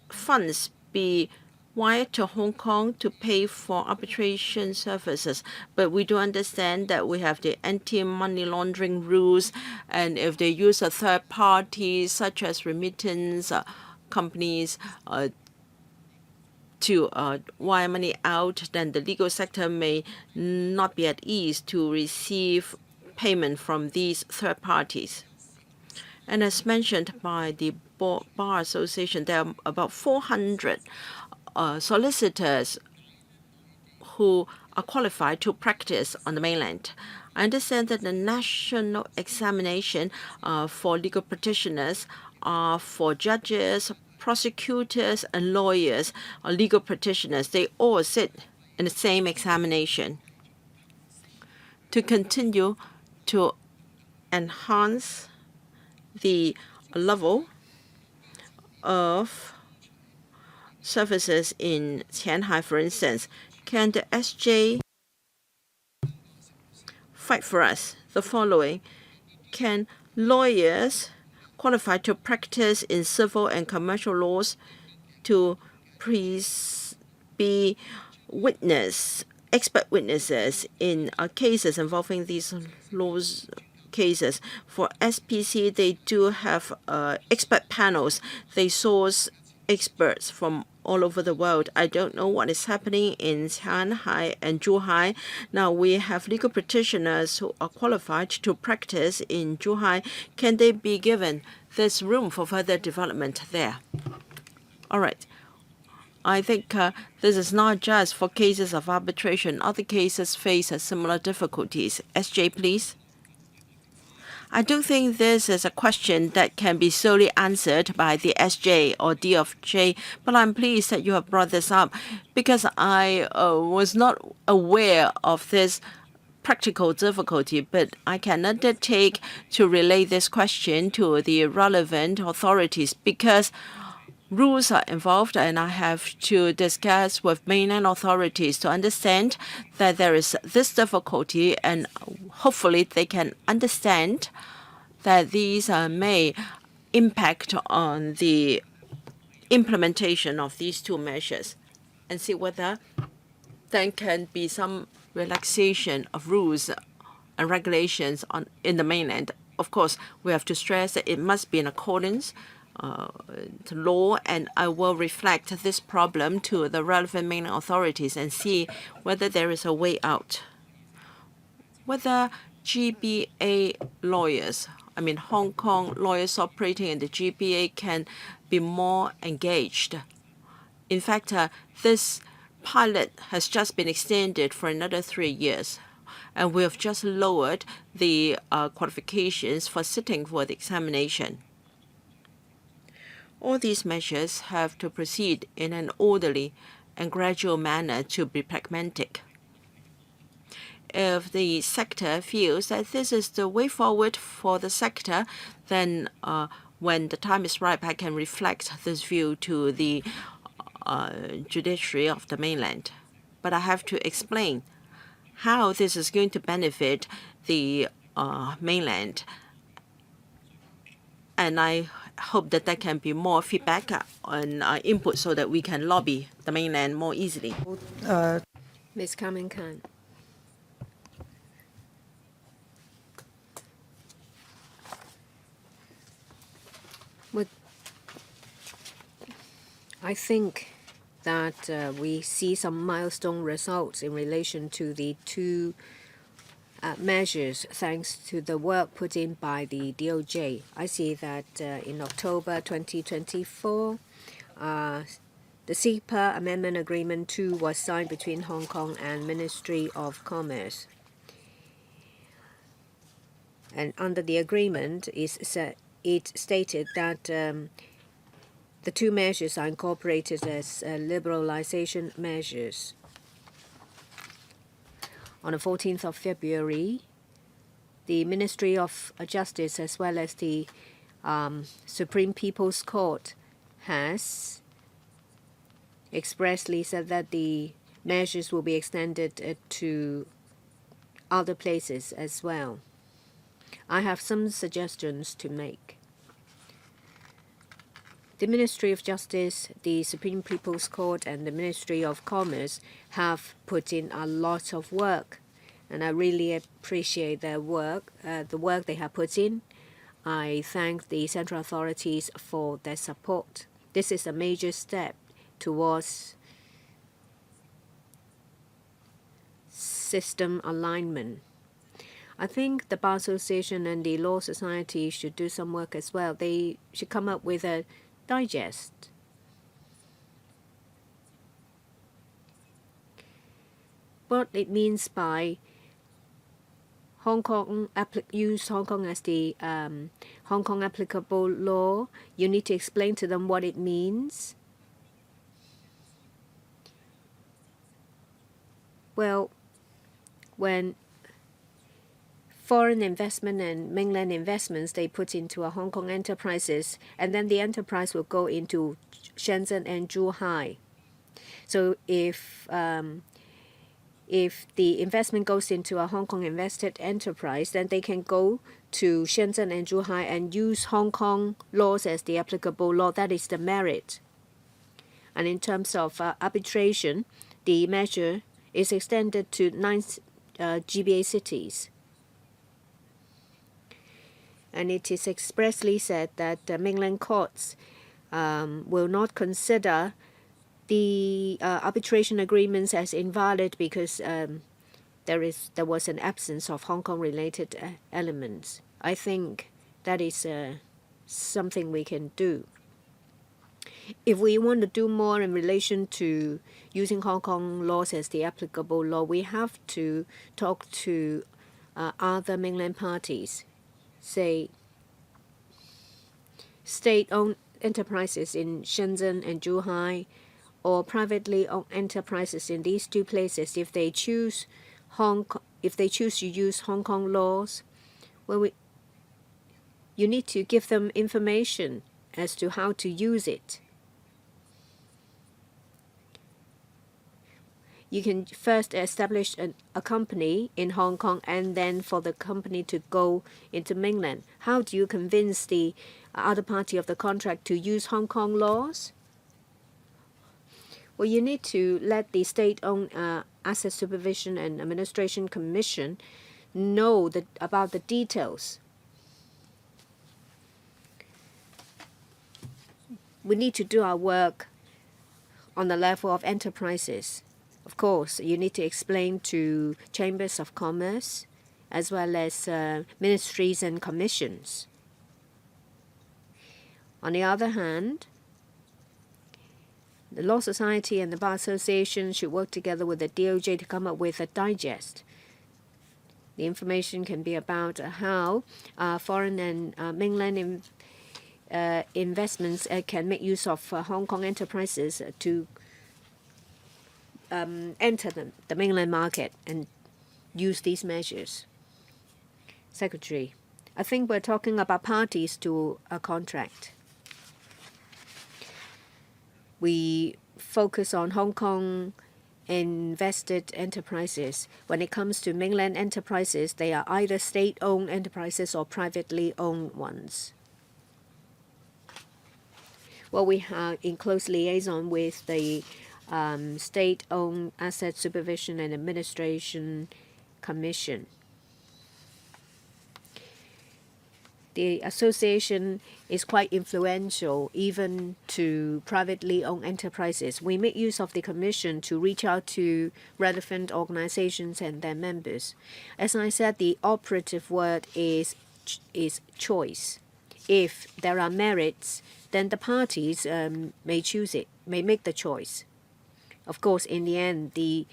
funds be wired to Hong Kong to pay for arbitration services? But we do understand that we have the anti-money laundering rules, and if they use a third party, such as remittance companies, to wire money out, then the legal sector may not be at ease to receive payment from these third parties. And as mentioned by the Bar Association, there are about 400 solicitors who are qualified to practice on the mainland. I understand that the national examination for legal practitioners are for judges, prosecutors, and lawyers, or legal practitioners. They all sit in the same examination. To continue to enhance the level of services in Qianhai, for instance, can the SJ fight for us the following? Can lawyers qualified to practice in civil and commercial laws to be expert witnesses in cases involving these laws cases? For SPC, they do have expert panels. They source experts from all over the world. I don't know what is happening in Shanghai and Zhuhai. Now we have legal practitioners who are qualified to practice in Zhuhai. Can they be given this room for further development there? All right. I think this is not just for cases of arbitration. Other cases face similar difficulties. SJ, please. I don't think this is a question that can be solely answered by the SJ or DOJ, but I'm pleased that you have brought this up because I was not aware of this practical difficulty, but I can undertake to relay this question to the relevant authorities because rules are involved, and I have to discuss with mainland authorities to understand that there is this difficulty, and hopefully they can understand that these may impact on the implementation of these two measures, and see whether there can be some relaxation of rules and regulations in the mainland. Of course, we have to stress that it must be in accordance to law, and I will reflect this problem to the relevant mainland authorities and see whether there is a way out. Whether GBA lawyers, I mean Hong Kong lawyers operating in the GBA, can be more engaged. In fact, this pilot has just been extended for another 3 years, and we have just lowered the qualifications for sitting for the examination. All these measures have to proceed in an orderly and gradual manner to be pragmatic. If the sector feels that this is the way forward for the sector, then when the time is ripe, I can reflect this view to the judiciary of the mainland. But I have to explain how this is going to benefit the mainland. And I hope that there can be more feedback and input so that we can lobby the mainland more easily. Ms. Carmen Khan. I think that we see some milestone results in relation to the two measures thanks to the work put in by the DOJ. I see that in October 2024, the CEPA Amendment Agreement 2 was signed between Hong Kong and Ministry of Commerce. And under the agreement, it stated that the two measures are incorporated as liberalization measures. On the 14th of February, the Ministry of Justice as well as the Supreme People's Court has expressly said that the measures will be extended to other places as well. I have some suggestions to make. The Ministry of Justice, the Supreme People's Court, and the Ministry of Commerce have put in a lot of work, and I really appreciate their work, the work they have put in. I thank the central authorities for their support. This is a major step towards system alignment. I think the Bar Association and the Law Society should do some work as well. They should come up with a digest. What it means by Hong Kong use Hong Kong as the Hong Kong applicable law. You need to explain to them what it means. Well, when foreign investment and mainland investments they put into a Hong Kong enterprises, and then the enterprise will go into Shenzhen and Zhuhai. So if the investment goes into a Hong Kong invested enterprise, then they can go to Shenzhen and Zhuhai and use Hong Kong laws as the applicable law. That is the merit. And in terms of arbitration, the measure is extended to 9 GBA cities. And it is expressly said that mainland courts will not consider the arbitration agreements as invalid because there was an absence of Hong Kong related elements. I think that is something we can do. If we want to do more in relation to using Hong Kong laws as the applicable law, we have to talk to other mainland parties, say state-owned enterprises in Shenzhen and Zhuhai, or privately owned enterprises in these two places. If they choose to use Hong Kong laws, well, you need to give them information as to how to use it. You can first establish a company in Hong Kong and then for the company to go into mainland. How do you convince the other party of the contract to use Hong Kong laws? Well, you need to let the State-owned Asset Supervision and Administration Commission know about the details. We need to do our work on the level of enterprises. Of course, you need to explain to chambers of commerce as well as ministries and commissions. On the other hand, the Law Society and the Bar Association should work together with the DOJ to come up with a digest. The information can be about how foreign and mainland investments can make use of Hong Kong enterprises to enter the mainland market and use these measures. Secretary, I think we're talking about parties to a contract. We focus on Hong Kong invested enterprises. When it comes to mainland enterprises, they are either state-owned enterprises or privately owned ones. Well, we are in close liaison with the State-owned Asset Supervision and Administration Commission. The association is quite influential even to privately owned enterprises. We make use of the commission to reach out to relevant organizations and their members. As I said, the operative word is choice. If there are merits, then the parties may choose it, may make the choice. Of course, in the end, the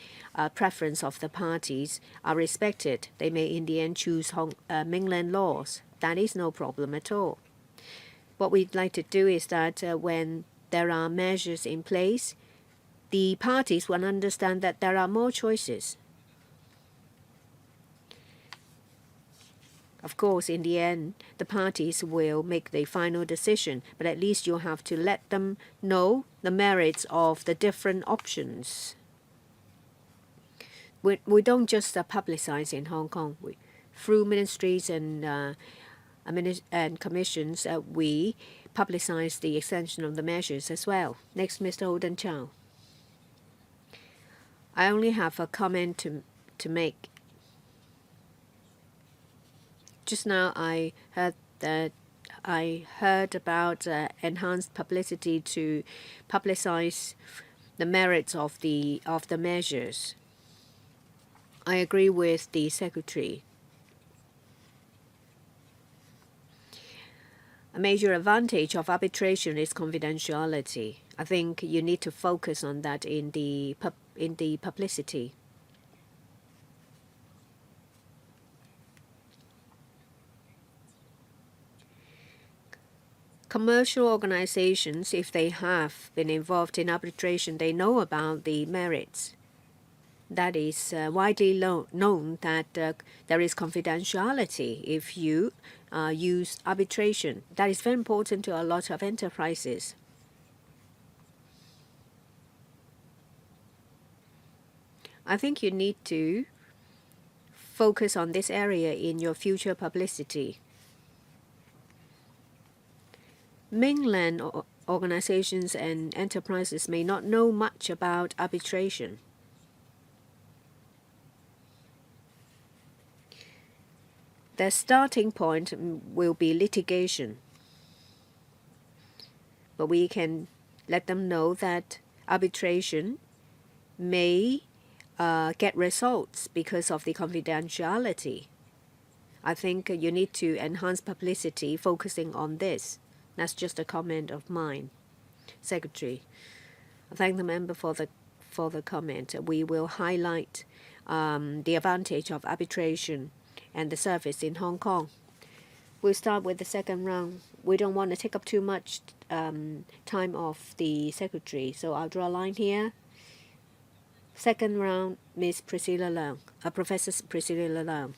preference of the parties are respected. They may in the end choose mainland laws. That is no problem at all. What we'd like to do is that when there are measures in place, the parties will understand that there are more choices. Of course, in the end, the parties will make the final decision, but at least you have to let them know the merits of the different options. We don't just publicize in Hong Kong. Through ministries and commissions, we publicize the extension of the measures as well. Next, Mr. Oden Chow. I only have a comment to make. Just now I heard about enhanced publicity to publicize the merits of the measures. I agree with the Secretary. A major advantage of arbitration is confidentiality. I think you need to focus on that in the publicity. Commercial organizations, if they have been involved in arbitration, they know about the merits. That is widely known that there is confidentiality if you use arbitration. That is very important to a lot of enterprises. I think you need to focus on this area in your future publicity. Mainland organizations and enterprises may not know much about arbitration. Their starting point will be litigation. But we can let them know that arbitration may get results because of the confidentiality. I think you need to enhance publicity focusing on this. That's just a comment of mine. Secretary, I thank the member for the comment. We will highlight the advantage of arbitration and the service in Hong Kong. We'll start with the second round. We don't want to take up too much time of the Secretary, so I'll draw a line here. Second round, Ms. Priscilla Leung, Professor Priscilla Leung.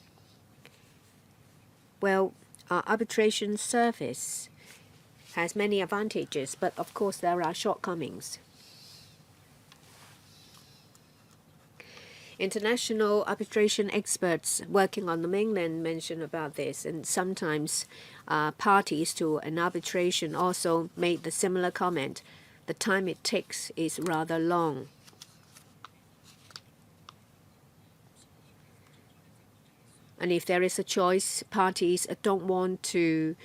Well, our arbitration service has many advantages, but of course there are shortcomings. International arbitration experts working on the mainland mention about this, and sometimes parties to an arbitration also made the similar comment. The time it takes is rather long. And if there is a choice, parties don't want to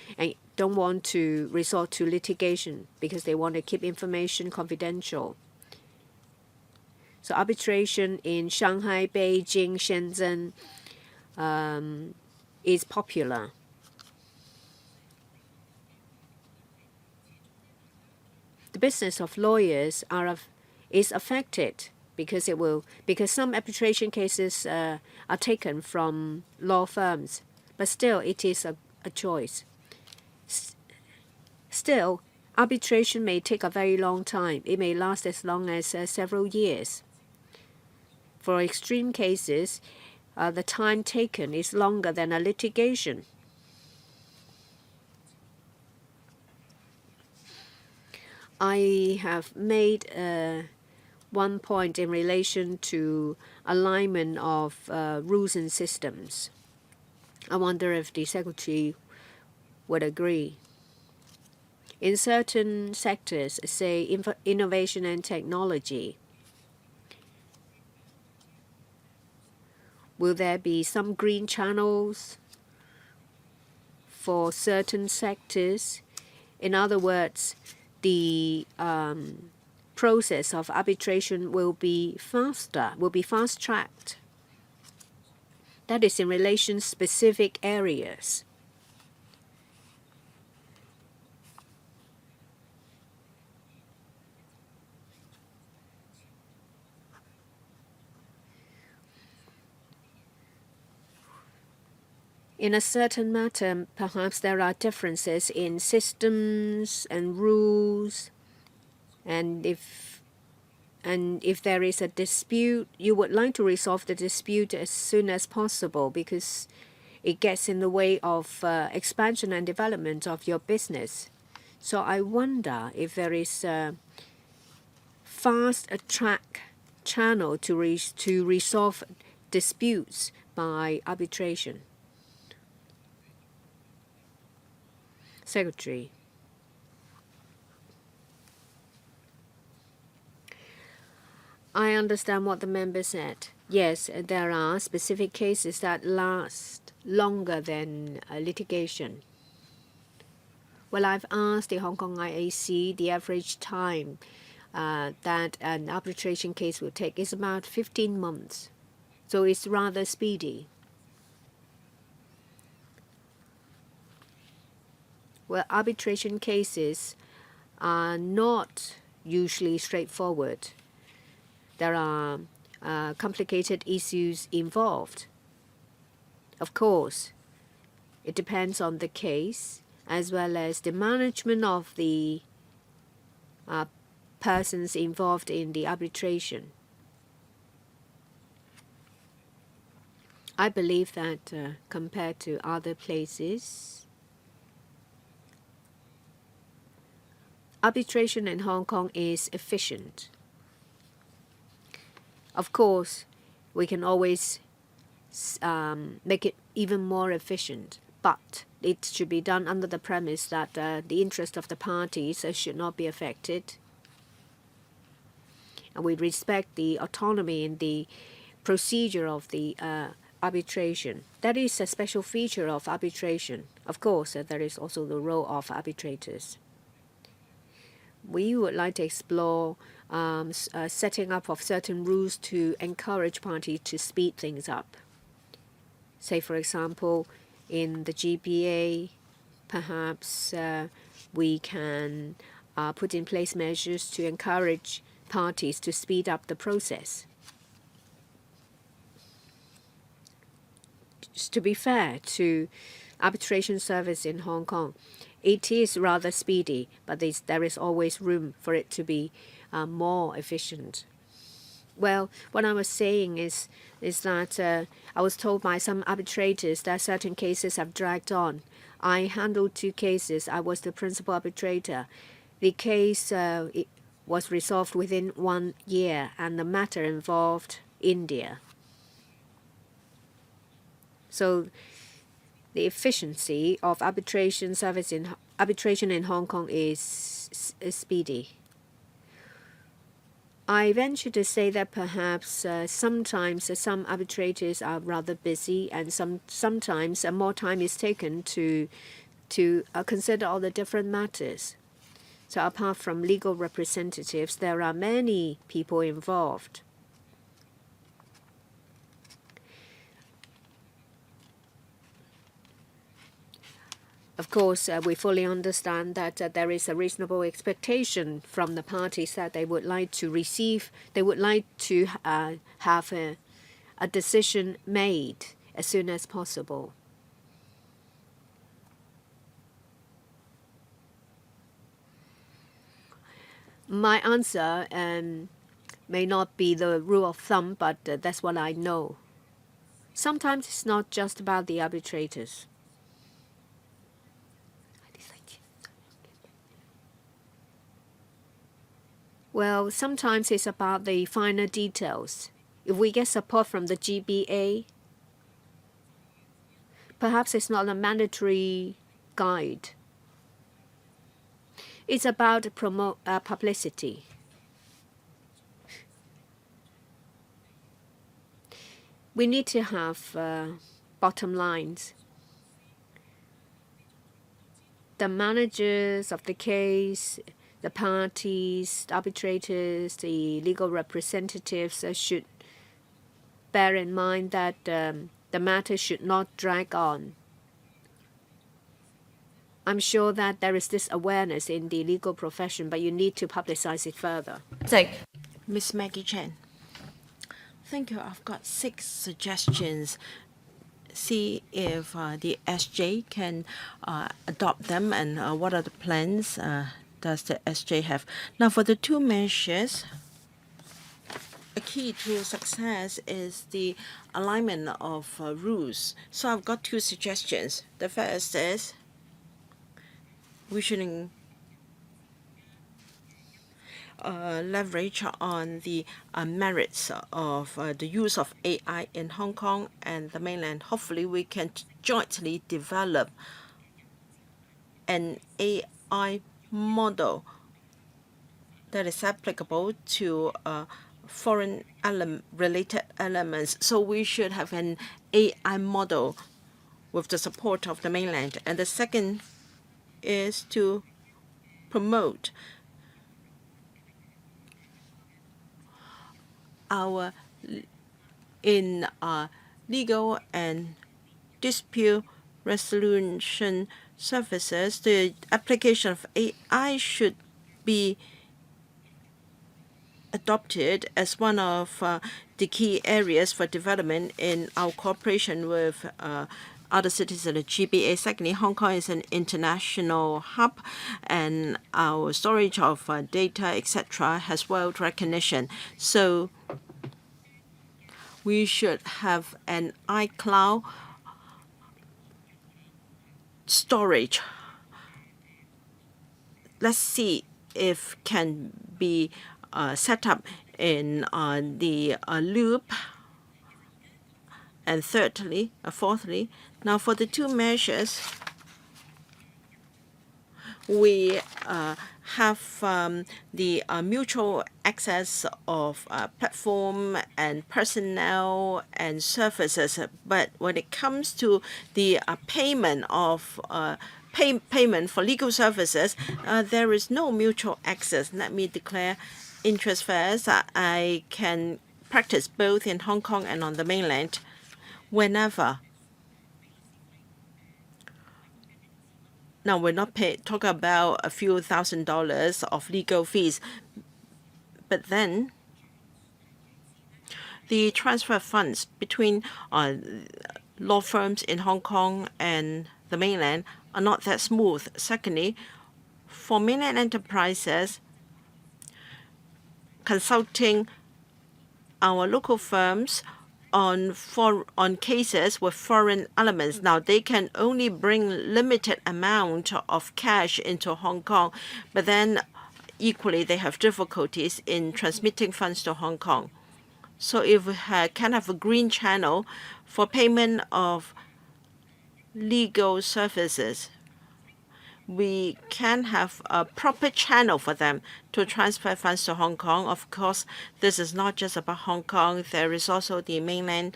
resort to litigation because they want to keep information confidential. So arbitration in Shanghai, Beijing, Shenzhen is popular. The business of lawyers is affected because some arbitration cases are taken from law firms, but still it is a choice. Still, arbitration may take a very long time. It may last as long as several years. For extreme cases, the time taken is longer than a litigation. I have made one point in relation to alignment of rules and systems. I wonder if the Secretary would agree. In certain sectors, say innovation and technology, will there be some green channels for certain sectors? In other words, the process of arbitration will be fast-tracked. That is in relation to specific areas. In a certain matter, perhaps there are differences in systems and rules, and if there is a dispute, you would like to resolve the dispute as soon as possible because it gets in the way of expansion and development of your business. So I wonder if there is a fast track channel to resolve disputes by arbitration. Secretary. I understand what the member said. Yes, there are specific cases that last longer than litigation. Well, I've asked the Hong Kong IAC the average time that an arbitration case will take is about 15 months. So it's rather speedy. Well, arbitration cases are not usually straightforward. There are complicated issues involved. Of course, it depends on the case as well as the management of the persons involved in the arbitration. I believe that compared to other places, arbitration in Hong Kong is efficient. Of course, we can always make it even more efficient, but it should be done under the premise that the interest of the parties should not be affected. And we respect the autonomy in the procedure of the arbitration. That is a special feature of arbitration. Of course, there is also the role of arbitrators. We would like to explore setting up of certain rules to encourage parties to speed things up. Say, for example, in the GBA, perhaps we can put in place measures to encourage parties to speed up the process. To be fair to arbitration service in Hong Kong, it is rather speedy, but there is always room for it to be more efficient. Well, what I was saying is that I was told by some arbitrators that certain cases have dragged on. I handled 2 cases. I was the principal arbitrator. The case it was resolved within 1 year, and the matter involved India. So the efficiency of arbitration service in arbitration in Hong Kong is speedy. I venture to say that perhaps sometimes some arbitrators are rather busy, and sometimes more time is taken to consider all the different matters. So apart from legal representatives, there are many people involved. Of course, we fully understand that there is a reasonable expectation from the parties that they would like to have a decision made as soon as possible. My answer may not be the rule of thumb, but that's what I know. Sometimes it's not just about the arbitrators. Well, sometimes it's about the finer details. If we get support from the GBA, perhaps it's not a mandatory guide. It's about publicity. We need to have bottom lines. The managers of the case, the parties, the arbitrators, the legal representatives should bear in mind that the matter should not drag on. I'm sure that there is this awareness in the legal profession, but you need to publicize it further. Ms. Maggie Chen. Thank you. I've got 6 suggestions. See if the SJ can adopt them, and what are the plans does the SJ have. Now, for the 2 measures, a key to success is the alignment of rules. So I've got two suggestions. The first is we should leverage on the merits of the use of AI in Hong Kong and the mainland. Hopefully, we can jointly develop an AI model that is applicable to foreign related elements. So we should have an AI model with the support of the mainland. And the second is to promote our legal and dispute resolution services. The application of AI should be adopted as one of the key areas for development in our cooperation with other cities in the GBA. Secondly, Hong Kong is an international hub, and our storage of data, etc., has world recognition. So we should have an iCloud storage. Let's see if can be set up in the loop. And fourthly, now for the two measures, we have the mutual access of platform and personnel and services. But when it comes to the payment of payment for legal services, there is no mutual access. Let me declare interest first. I can practice both in Hong Kong and on the mainland whenever. Now, we're not talking about a few $1,000s of legal fees, but then the transfer of funds between law firms in Hong Kong and the mainland are not that smooth. Secondly, for mainland enterprises, consulting our local firms on cases with foreign elements. Now, they can only bring limited amount of cash into Hong Kong, but then equally they have difficulties in transmitting funds to Hong Kong. So if we can have a green channel for payment of legal services, we can have a proper channel for them to transfer funds to Hong Kong. Of course, this is not just about Hong Kong. There is also the mainland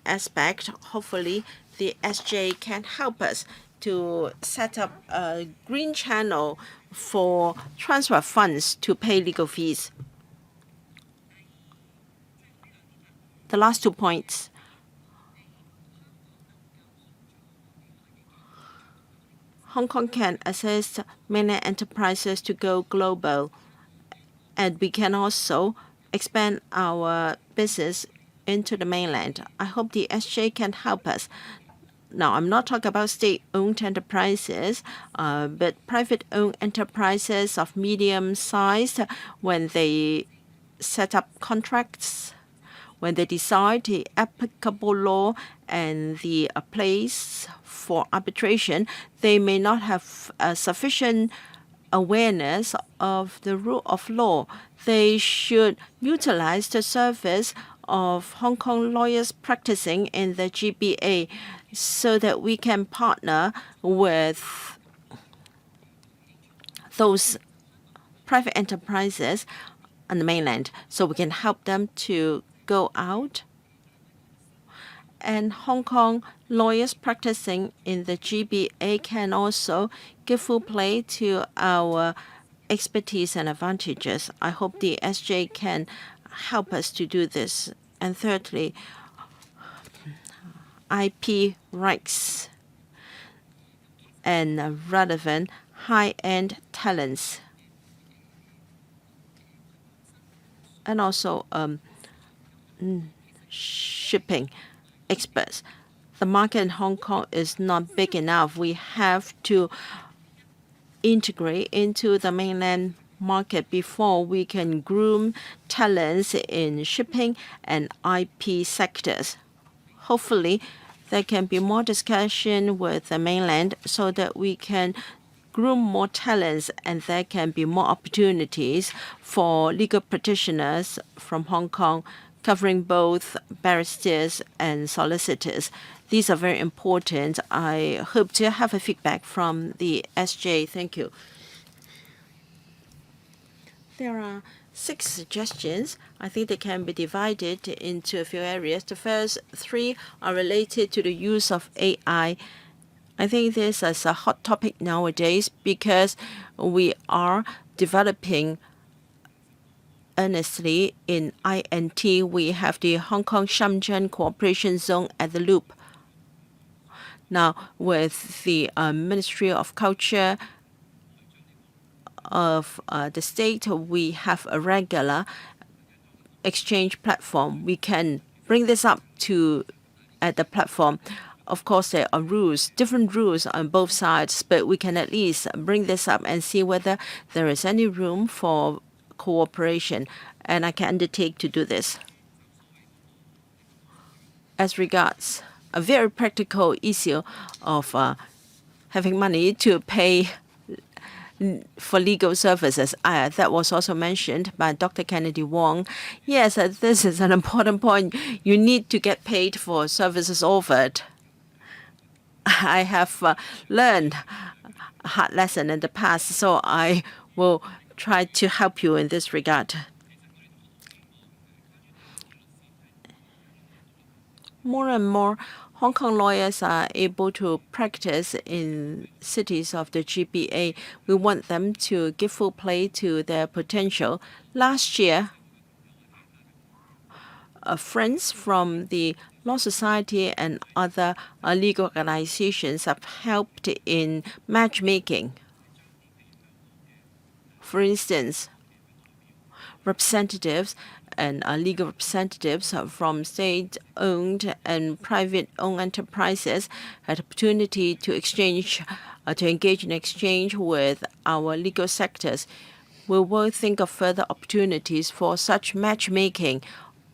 aspect. Hopefully, the SJ can help us to set up a green channel for transfer of funds to pay legal fees. The last 2 points. Hong Kong can assist mainland enterprises to go global, and we can also expand our business into the mainland. I hope the SJ can help us. Now, I'm not talking about state-owned enterprises, but private-owned enterprises of medium size when they set up contracts, when they decide the applicable law and the place for arbitration, they may not have sufficient awareness of the rule of law. They should utilize the service of Hong Kong lawyers practicing in the GBA so that we can partner with those private enterprises on the mainland so we can help them to go out. And Hong Kong lawyers practicing in the GBA can also give full play to our expertise and advantages. I hope the SJ can help us to do this. And thirdly, IP rights and relevant high-end talents. And also shipping experts. The market in Hong Kong is not big enough. We have to integrate into the mainland market before we can groom talents in shipping and IP sectors. Hopefully, there can be more discussion with the mainland so that we can groom more talents and there can be more opportunities for legal practitioners from Hong Kong, covering both barristers and solicitors. These are very important. I hope to have a feedback from the SJ. Thank you. There are 6 suggestions. I think they can be divided into a few areas. The first 3 are related to the use of AI. I think this is a hot topic nowadays because we are developing earnestly in INT. We have the Hong Kong Shenzhen Cooperation Zone at the Loop. Now, with the Ministry of Culture of the state, we have a regular exchange platform. We can bring this up at the platform. Of course, there are different rules on both sides, but we can at least bring this up and see whether there is any room for cooperation, and I can undertake to do this. As regards a very practical issue of having money to pay for legal services, that was also mentioned by Dr. Kennedy Wong. Yes, this is an important point. You need to get paid for services offered. I have learned a hard lesson in the past, so I will try to help you in this regard. More and more Hong Kong lawyers are able to practice in cities of the GBA. We want them to give full play to their potential. Last year, friends from the Law Society and other legal organizations have helped in matchmaking. For instance, representatives and legal representatives from state-owned and private-owned enterprises had opportunity to engage in exchange with our legal sectors. We will think of further opportunities for such matchmaking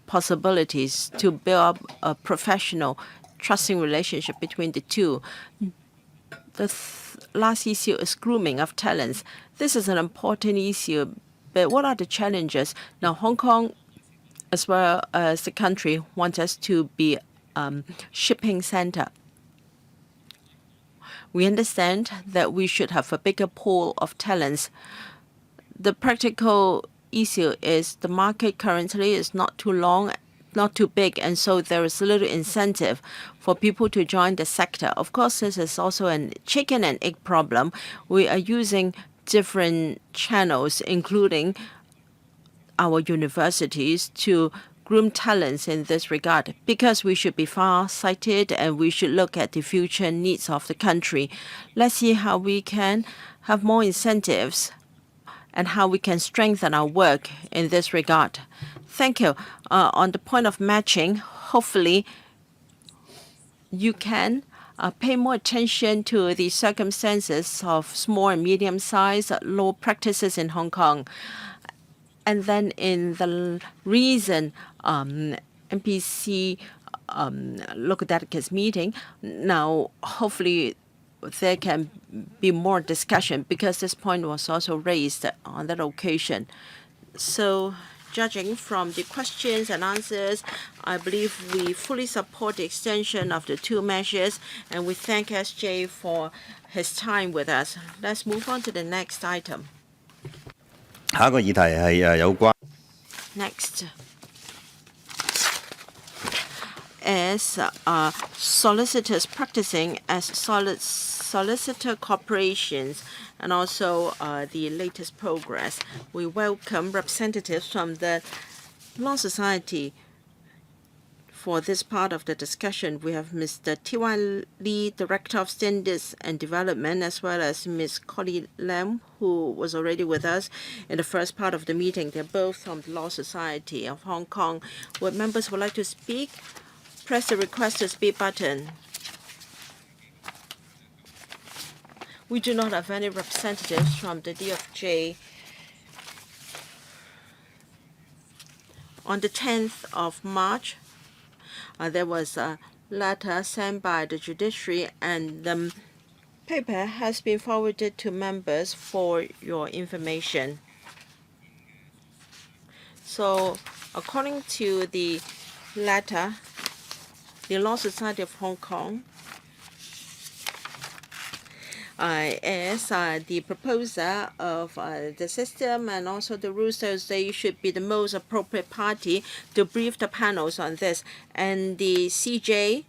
possibilities to build up a professional, trusting relationship between the two. The last issue is grooming of talents. This is an important issue, but what are the challenges? Now, Hong Kong, as well as the country, wants us to be shipping center. We understand that we should have a bigger pool of talents. The practical issue is the market currently is not too big, and so there is little incentive for people to join the sector. Of course, this is also a chicken and egg problem. We are using different channels, including our universities, to groom talents in this regard, because we should be far-sighted and we should look at the future needs of the country. Let's see how we can have more incentives and how we can strengthen our work in this regard. Thank you. On the point of matching, hopefully you can pay more attention to the circumstances of small and medium-sized law practices in Hong Kong. And then in the recent MPC local delegates meeting, now hopefully there can be more discussion, because this point was also raised on that occasion. So, judging from the questions and answers, I believe we fully support the extension of the 2 measures, and we thank SJ for his time with us. Let's move on to the next item. 下一個議題係有關 Next is solicitors practicing as solicitor corporations, and also the latest progress. We welcome representatives from the Law Society. For this part of the discussion, we have Mr. T.Y. Lee, Director of Standards and Development, as well as Ms. Collie Lam, who was already with us in the first part of the meeting. They're both from the Law Society of Hong Kong. Would members would like to speak? Press the Request to Speak button. We do not have any representatives from the DOJ. On the 10th of March, there was a letter sent by the Judiciary, and the paper has been forwarded to members for your information. So, according to the letter, the Law Society of Hong Kong is the proposer of the system and also the rules, so they should be the most appropriate party to brief the panels on this. And the CJ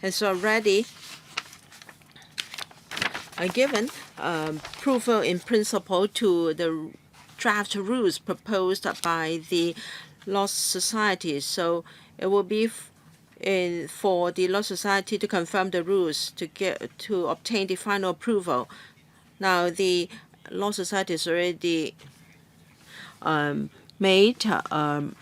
has already given approval in principle to the draft rules proposed by the Law Society. So it will be for the Law Society to confirm the rules to obtain the final approval. Now the Law Society has already made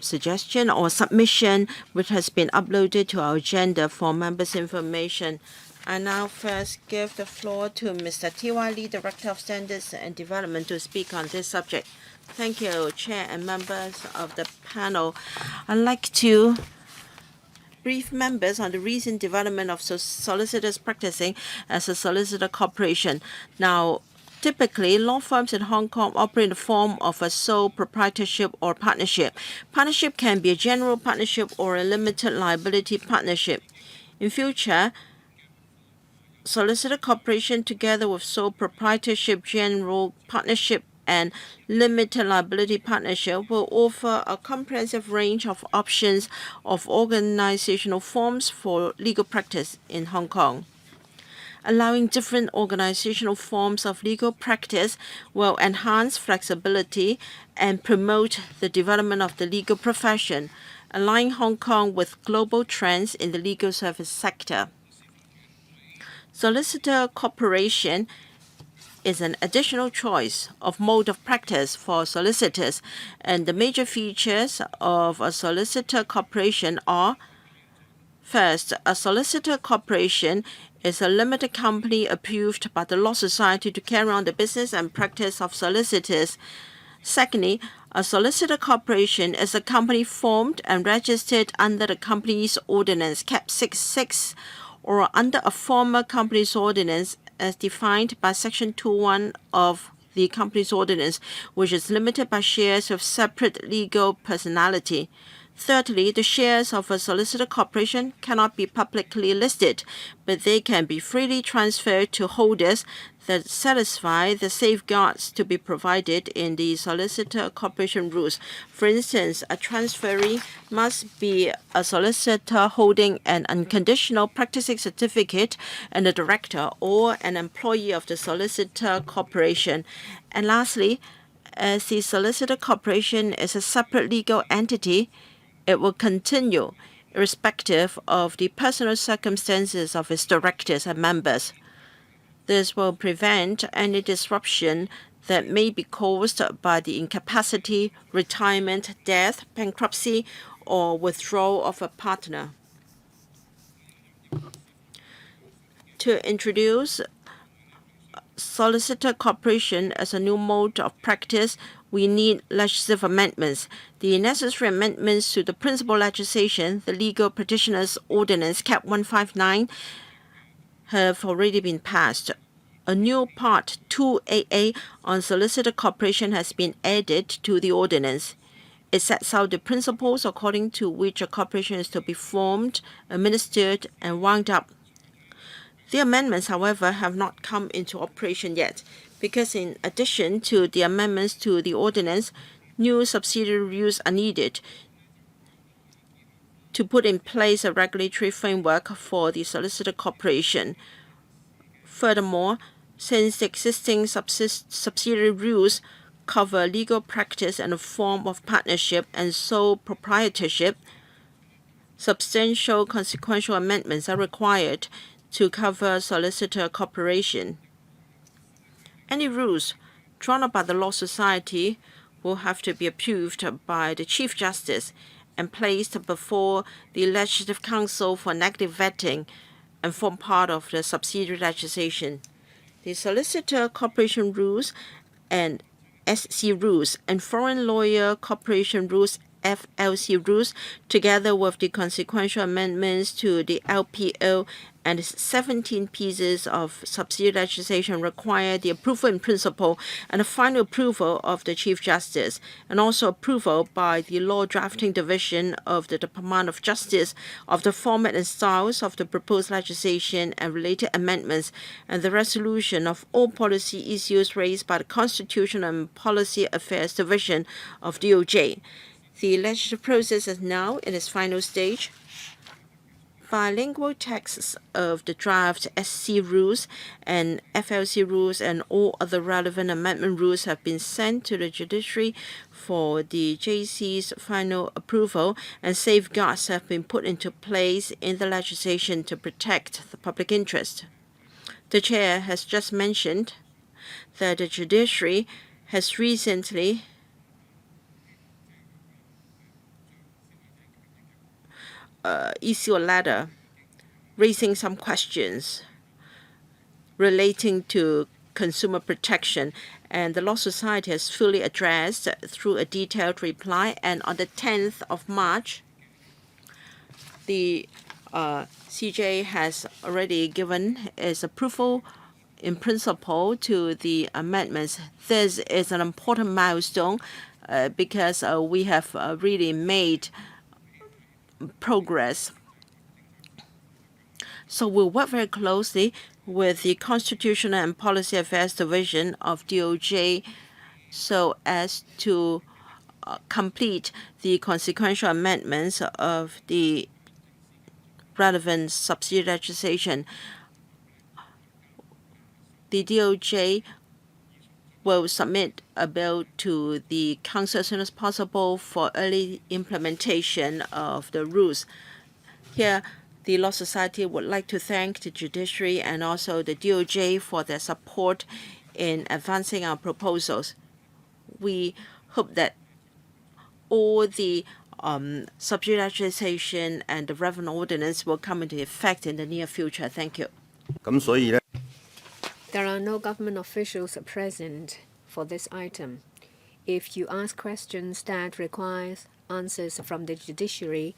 suggestion or submission, which has been uploaded to our agenda for members' information. I now first give the floor to Mr. T.Y. Lee, Director of Standards and Development, to speak on this subject. Thank you, Chair and members of the panel. I'd like to brief members on the recent development of solicitors practicing as a solicitor corporation. Now, typically, law firms in Hong Kong operate in the form of a sole proprietorship or partnership. Partnership can be a general partnership or a limited liability partnership. In future, solicitor corporation together with sole proprietorship, general partnership, and limited liability partnership will offer a comprehensive range of options of organizational forms for legal practice in Hong Kong. Allowing different organizational forms of legal practice will enhance flexibility and promote the development of the legal profession, aligning Hong Kong with global trends in the legal service sector. Solicitor corporation is an additional choice of mode of practice for solicitors, and the major features of a solicitor corporation are: first, a solicitor corporation is a limited company approved by the Law Society to carry on the business and practice of solicitors. Secondly, a solicitor corporation is a company formed and registered under the Companies Ordinance Cap. 66 or under a former Companies Ordinance as defined by Section 2(1) of the Companies Ordinance, which is limited by shares with separate legal personality. Thirdly, the shares of a solicitor corporation cannot be publicly listed, but they can be freely transferred to holders that satisfy the safeguards to be provided in the solicitor corporation rules. For instance, a transferee must be a solicitor holding an unconditional practicing certificate and a director or an employee of the solicitor corporation. And lastly, as the solicitor corporation is a separate legal entity, it will continue irrespective of the personal circumstances of its directors and members. This will prevent any disruption that may be caused by the incapacity, retirement, death, bankruptcy, or withdrawal of a partner. To introduce solicitor corporation as a new mode of practice, we need legislative amendments. The necessary amendments to the principal legislation, the Legal Practitioners Ordinance Cap. 159, have already been passed. A new Part 2AA on solicitor corporation has been added to the ordinance. It sets out the principles according to which a corporation is to be formed, administered, and wound up. The amendments, however, have not come into operation yet, because in addition to the amendments to the ordinance, new subsidiary rules are needed to put in place a regulatory framework for the solicitor corporation. Furthermore, since the existing subsidiary rules cover legal practice and a form of partnership and sole proprietorship, substantial consequential amendments are required to cover solicitor corporation. Any rules drawn up by the Law Society will have to be approved by the Chief Justice and placed before the Legislative Council for negative vetting and form part of the subsidiary legislation. The Solicitor Corporation Rules and SC Rules and Foreign Lawyer Corporation Rules FLC rules, together with the consequential amendments to the LPO and 17 pieces of subsidiary legislation require the approval in principle and the final approval of the Chief Justice, and also approval by the Law Drafting Division of the Department of Justice of the format and styles of the proposed legislation and related amendments, and the resolution of all policy issues raised by the Constitutional and Policy Affairs Division of DOJ. The legislative process is now in its final stage. Bilingual texts of the draft SC rules and FLC rules and all other relevant amendment rules have been sent to the judiciary for the JC's final approval, and safeguards have been put into place in the legislation to protect the public interest. The chair has just mentioned that the judiciary has recently issue a letter raising some questions relating to consumer protection, and the Law Society has fully addressed through a detailed reply. And on the 10th of March, the CJ has already given its approval in principle to the amendments. This is an important milestone because we have really made progress. So we'll work very closely with the Constitutional and Policy Affairs Division of DOJ so as to complete the consequential amendments of the relevant subsidiary legislation. The DOJ will submit a bill to the Council as soon as possible for early implementation of the rules. Here, the Law Society would like to thank the judiciary and also the DOJ for their support in advancing our proposals. We hope that all the subsidiary legislation and the relevant ordinance will come into effect in the near future. Thank you. There are no government officials present for this item. If you ask questions that require answers from the judiciary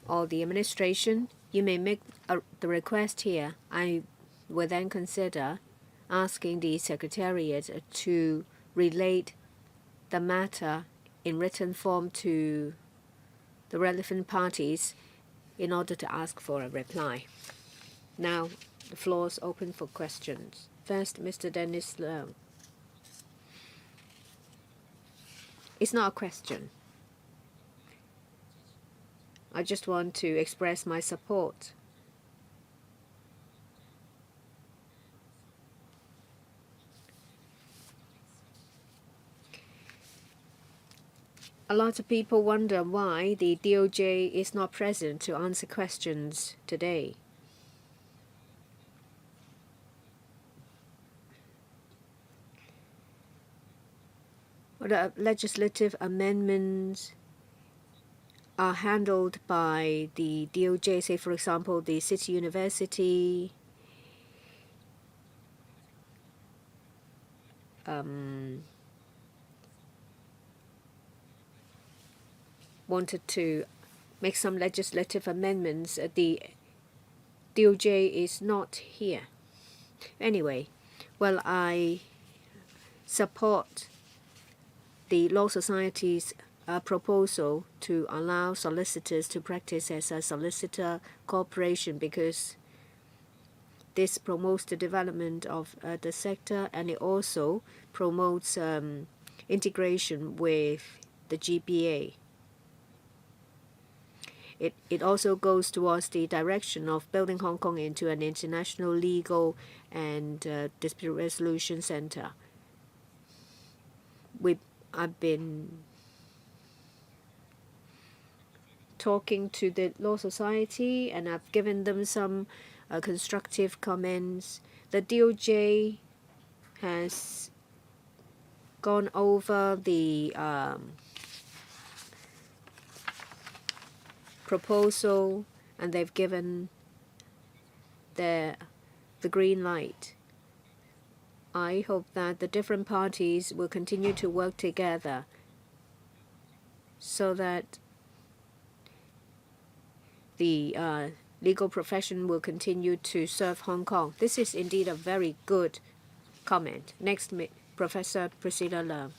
or the administration, you may make the request here. I will then consider asking the Secretariat to relate the matter in written form to the relevant parties in order to ask for a reply. Now, the floor is open for questions. First, Mr. Dennis Leung. It's not a question. I just want to express my support. A lot of people wonder why the DOJ is not present to answer questions today. The legislative amendments are handled by the DOJ, say for example the City University, wanted to make some legislative amendments. The DOJ is not here. Anyway, well, I support the Law Society's proposal to allow solicitors to practice as a solicitor corporation, because this promotes the development of the sector, and it also promotes integration with the GBA. It also goes towards the direction of building Hong Kong into an international legal and dispute resolution center. I've been talking to the Law Society and I've given them some constructive comments. The DOJ has gone over the proposal and they've given the green light. I hope that the different parties will continue to work together so that the legal profession will continue to serve Hong Kong. This is indeed a very good comment. Next, Professor Priscilla Leung.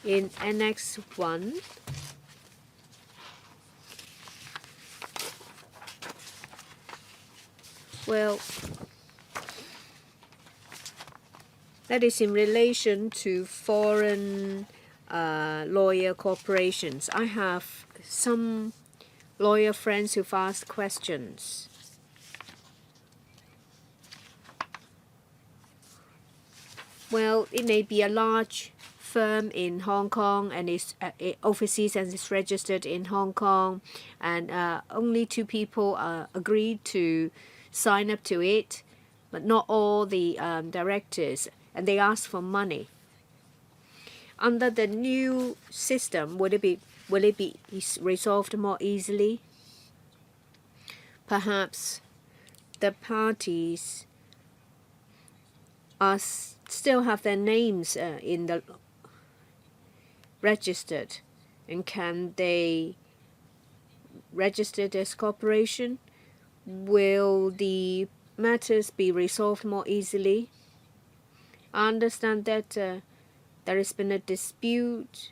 In Annex 1, well, that is in relation to foreign lawyer corporations. I have some lawyer friends who've asked questions. Well, it may be a large firm in Hong Kong and is overseas and is registered in Hong Kong, and only 2 people agreed to sign up to it, but not all the directors, and they asked for money. Under the new system, will it be resolved more easily? Perhaps the parties still have their names in the registered, and can they register as corporation? Will the matters be resolved more easily? I understand that there has been a dispute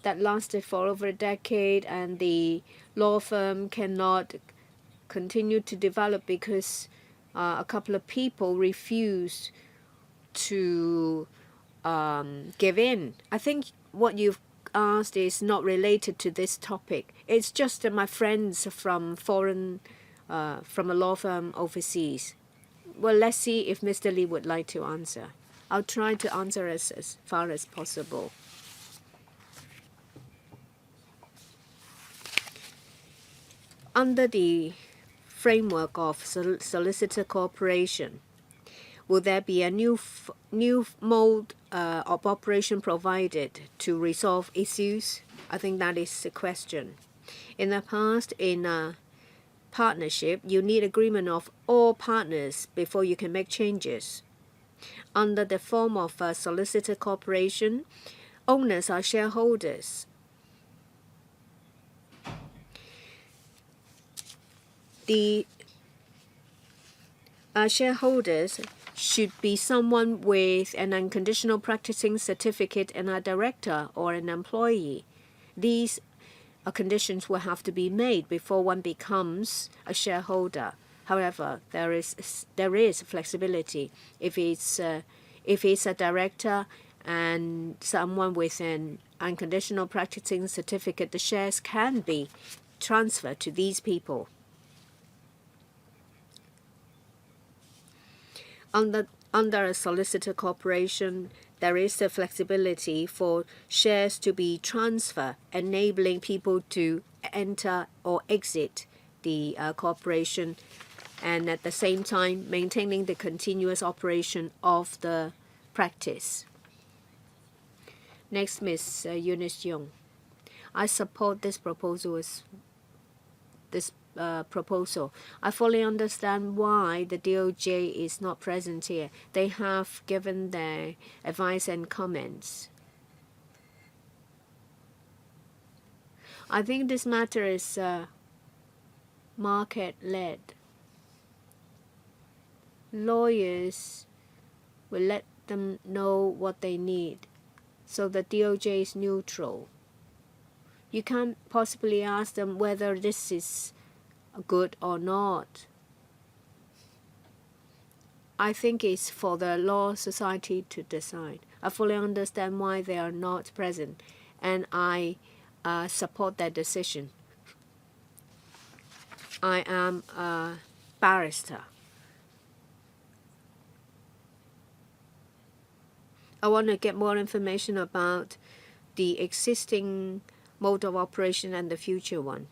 that lasted for over a decade, and the law firm cannot continue to develop because a couple of people refused to give in. I think what you've asked is not related to this topic. It's just my friends from a law firm overseas. Well, let's see if Mr. Lee would like to answer. I'll try to answer as far as possible. Under the framework of solicitor corporation, will there be a new mode of operation provided to resolve issues? I think that is the question. In the past, in a partnership, you need agreement of all partners before you can make changes. Under the form of a solicitor corporation, owners are shareholders. The shareholders should be someone with an unconditional practicing certificate and a director or an employee. These conditions will have to be made before one becomes a shareholder. However, there is flexibility. If it's a director and someone with an unconditional practicing certificate, the shares can be transferred to these people. Under a solicitor corporation, there is a flexibility for shares to be transferred, enabling people to enter or exit the corporation, and at the same time maintaining the continuous operation of the practice. Next, Ms. Eunice Young. I support this proposal. I fully understand why the DOJ is not present here. They have given their advice and comments. I think this matter is market-led. Lawyers will let them know what they need, so the DOJ is neutral. You can't possibly ask them whether this is good or not. I think it's for the Law Society to decide. I fully understand why they are not present, and I support that decision. I am a barrister. I want to get more information about the existing mode of operation and the future one.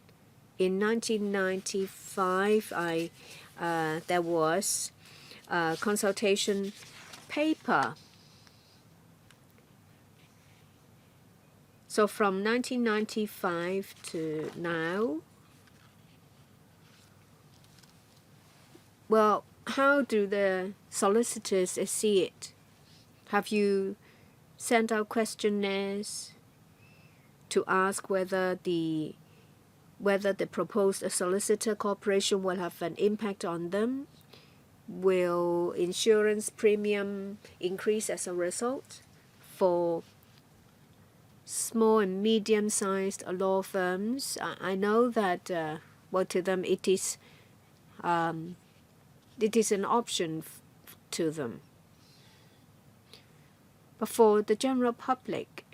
In 1995, there was a consultation paper. So from 1995 to now, well, how do the solicitors see it? Have you send out questionnaires to ask whether the proposed solicitor corporation will have an impact on them. Will insurance premium increase as a result? For small and medium-sized law firms, I know that, well, to them it is an option to them. But for the general public,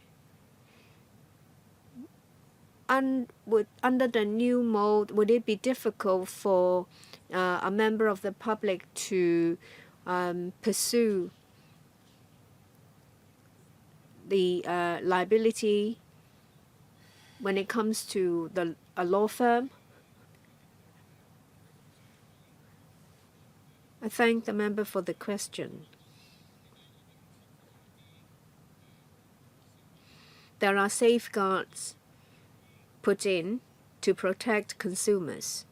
under the new mode, would it be difficult for a member of the public to pursue the liability when it comes to a law firm? I thank the member for the question. There are safeguards put in to protect consumers.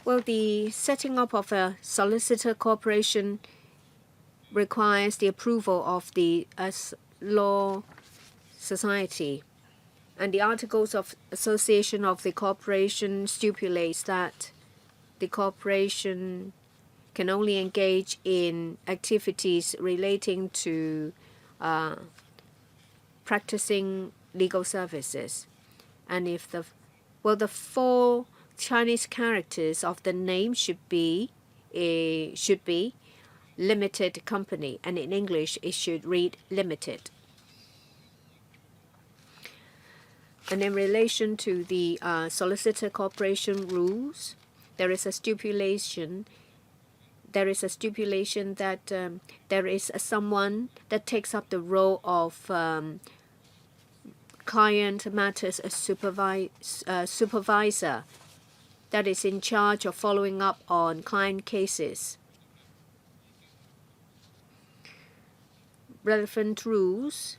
Well, the setting up of a solicitor corporation requires the approval of the law society, and the Articles of Association of the corporation stipulates that the corporation can only engage in activities relating to practicing legal services. And if the 4 Chinese characters of the name should be limited company, and in English it should read limited. And in relation to the solicitor corporation rules, there is a stipulation that there is someone that takes up the role of client matters supervisor that is in charge of following up on client cases. Relevant rules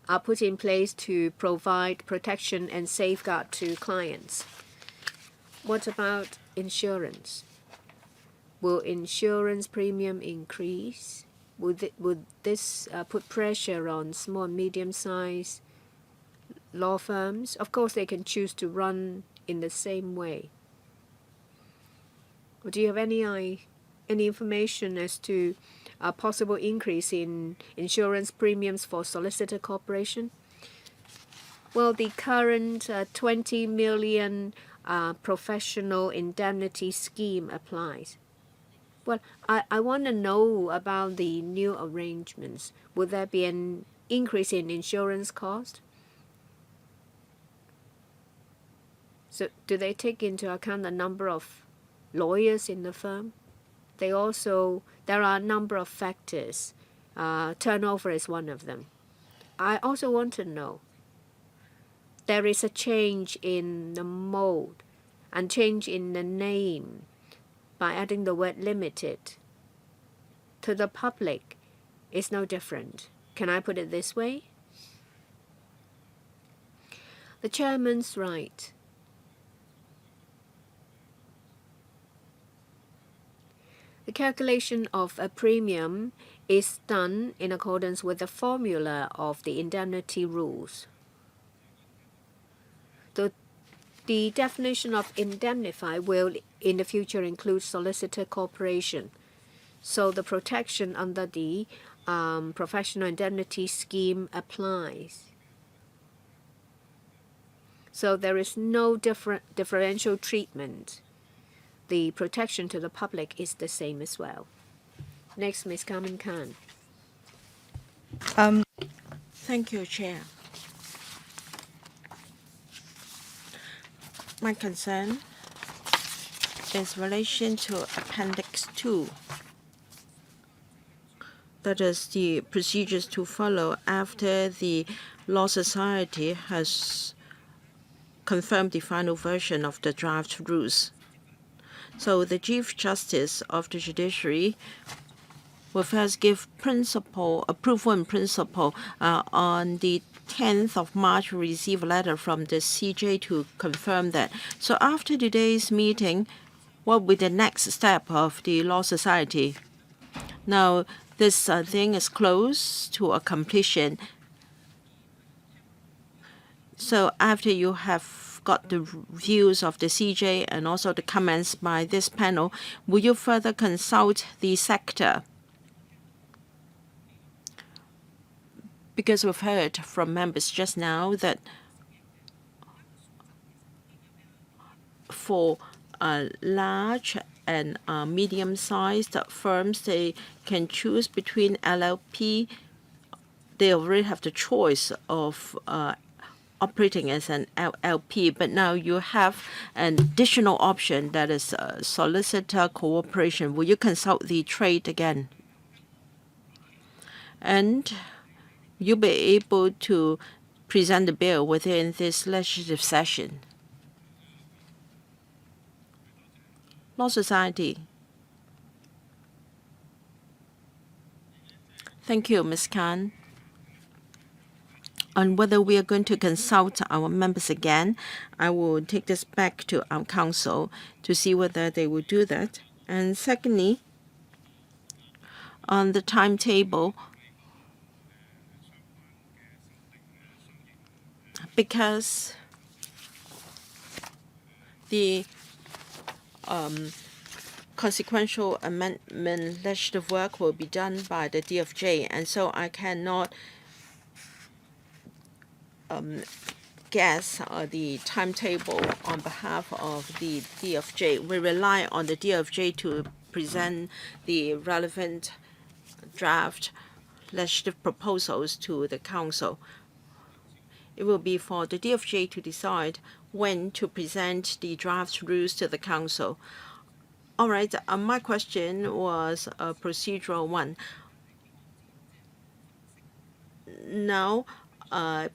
are put in place to provide protection and safeguard to clients. What about insurance? Will insurance premium increase? Would this put pressure on small and medium-sized law firms? Of course, they can choose to run in the same way. Do you have any information as to a possible increase in insurance premiums for solicitor corporation? Well, the current 20 million professional indemnity scheme applies. Well, I want to know about the new arrangements. Would there be an increase in insurance cost? So do they take into account the number of lawyers in the firm? There are a number of factors. Turnover is one of them. I also want to know, there is a change in the mode and change in the name by adding the word limited. To the public, it's no different. Can I put it this way? The chairman's right. The calculation of a premium is done in accordance with the formula of the indemnity rules. The definition of indemnify will in the future include solicitor corporation. So the protection under the professional indemnity scheme applies. So there is no differential treatment. The protection to the public is the same as well. Next, Ms. Carmen Khan. Thank you, Chair. My concern is relation to Appendix 2. That is the procedures to follow after the Law Society has confirmed the final version of the draft rules. So the Chief Justice of the Judiciary will first give approval in principle on the 10th of March. We receive a letter from the CJ to confirm that. So after today's meeting, what will be the next step of the Law Society? Now, this thing is close to a completion. So after you have got the views of the CJ and also the comments by this panel, will you further consult the sector? Because we've heard from members just now that for large and medium-sized firms, they can choose between LLP. They already have the choice of operating as an LLP, but now you have an additional option that is solicitor cooperation. Will you consult the trade again? And you'll be able to present the bill within this legislative session. Law Society. Thank you, Ms. Khan. On whether we are going to consult our members again, I will take this back to our council to see whether they will do that. And secondly, on the timetable, because the consequential amendment legislative work will be done by the DFJ, and so I cannot guess the timetable on behalf of the DFJ. We rely on the DFJ to present the relevant draft legislative proposals to the council. It will be for the DFJ to decide when to present the draft rules to the council. All right, my question was a procedural one. Now,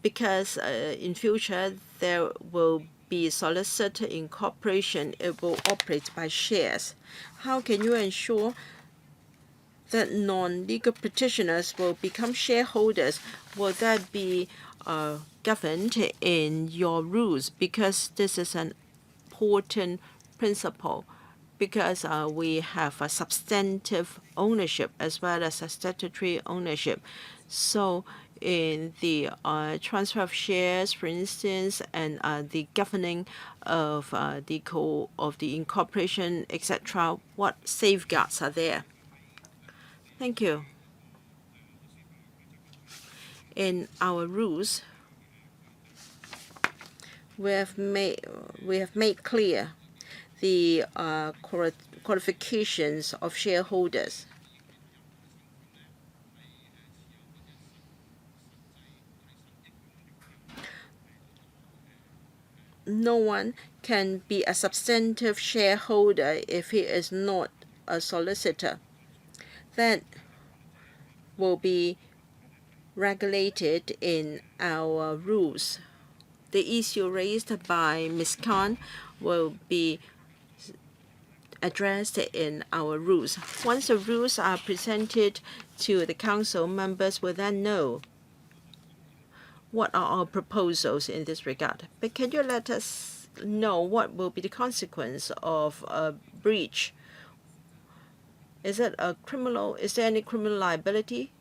because in future there will be solicitor incorporation, it will operate by shares. How can you ensure that non-legal petitioners will become shareholders? Will that be governed in your rules? Because this is an important principle, because we have a substantive ownership as well as a statutory ownership. So in the transfer of shares, for instance, and the governing of the incorporation, etc., what safeguards are there? Thank you. In our rules, we have made clear the qualifications of shareholders. No one can be a substantive shareholder if he is not a solicitor. That will be regulated in our rules. The issue raised by Ms. Khan will be addressed in our rules. Once the rules are presented to the council, members will then know what are our proposals in this regard. But can you let us know what will be the consequence of a breach? Is it a criminal? Is there any criminal liability?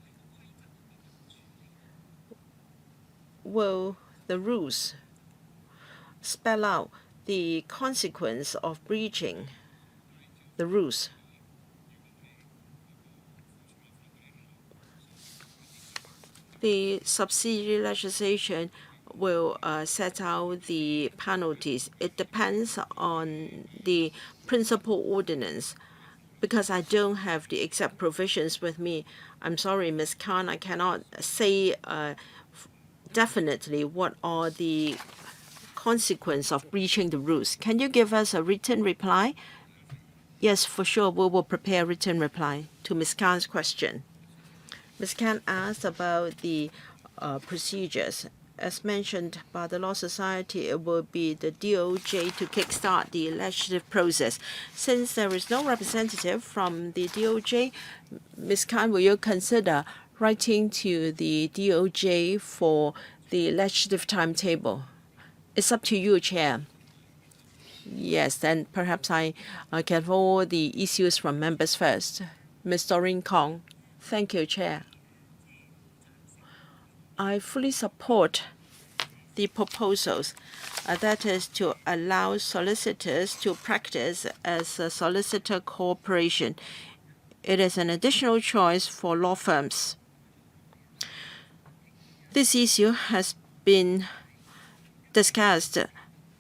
Will the rules spell out the consequence of breaching the rules? The subsidiary legislation will set out the penalties. It depends on the principal ordinance. Because I don't have the exact provisions with me, I'm sorry, Ms. Khan, I cannot say definitely what are the consequence of breaching the rules. Can you give us a written reply? Yes, for sure, we will prepare a written reply to Ms. Khan's question. Ms. Khan asked about the procedures. As mentioned by the Law Society, it will be the DOJ to kickstart the legislative process. Since there is no representative from the DOJ, Ms. Khan, will you consider writing to the DOJ for the legislative timetable? It's up to you, Chair. Yes, then perhaps I can forward the issues from members first. Ms. Doreen Kong. Thank you, Chair. I fully support the proposals, that is to allow solicitors to practice as a solicitor corporation. It is an additional choice for law firms. This issue has been discussed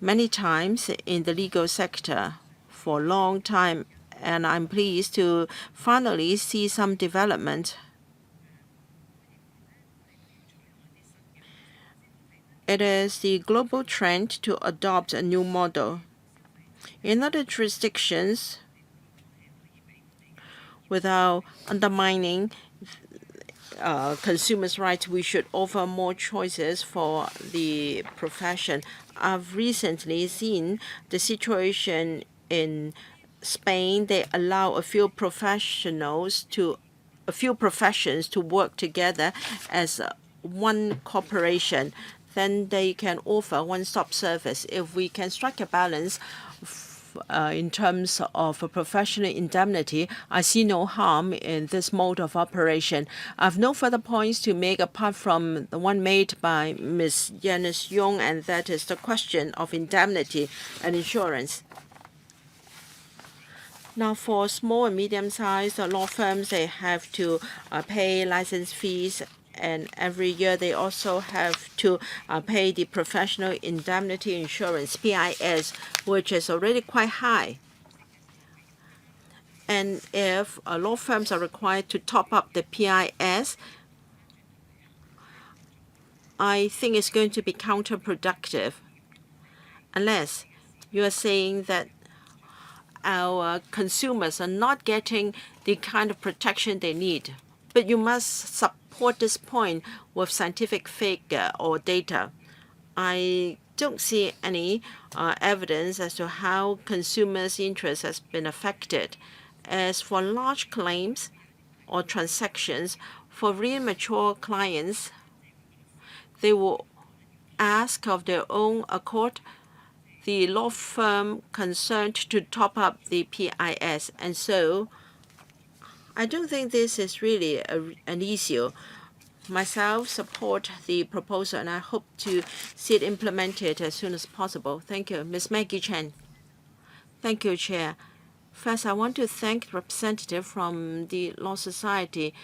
many times in the legal sector for a long time, and I'm pleased to finally see some development. It is the global trend to adopt a new model. In other jurisdictions, without undermining consumers' rights, we should offer more choices for the profession. I've recently seen the situation in Spain. They allow a few professions to work together as one corporation. Then they can offer one-stop service. If we can strike a balance in terms of a professional indemnity, I see no harm in this mode of operation. I have no further points to make apart from the one made by Ms. Janice Yong, and that is the question of indemnity and insurance. Now, for small and medium-sized law firms, they have to pay license fees, and every year they also have to pay the professional indemnity insurance, PIS, which is already quite high. And if law firms are required to top up the PIS, I think it's going to be counterproductive, unless you are saying that our consumers are not getting the kind of protection they need. But you must support this point with scientific figure or data. I don't see any evidence as to how consumers' interest has been affected. As for large claims or transactions, for real mature clients, they will ask of their own accord the law firm concerned to top up the PIS. And so I don't think this is really an issue. Myself support the proposal, and I hope to see it implemented as soon as possible. Thank you. Ms. Maggie Chen. Thank you, Chair. First, I want to thank the representative from the Law Society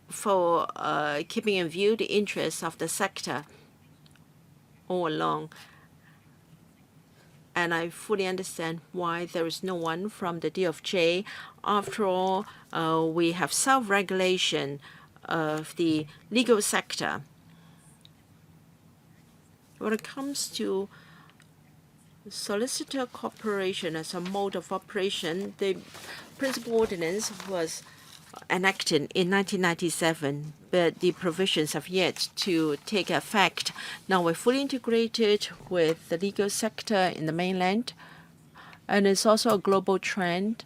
for keeping in view the interests of the sector all along. And I fully understand why there is no one from the DOJ. After all, we have self-regulation of the legal sector. When it comes to solicitor corporation as a mode of operation, the principal ordinance was enacted in 1997, but the provisions have yet to take effect. Now we're fully integrated with the legal sector in the mainland, and it's also a global trend.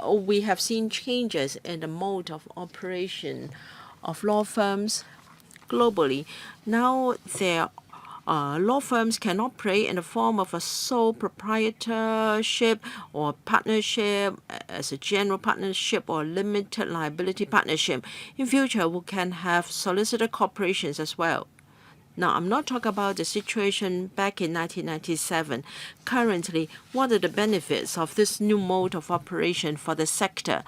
We have seen changes in the mode of operation of law firms globally. Now law firms can operate in the form of a sole proprietorship or partnership, as a general partnership or limited liability partnership. In future, we can have solicitor corporations as well. Now, I'm not talking about the situation back in 1997. Currently, what are the benefits of this new mode of operation for the sector?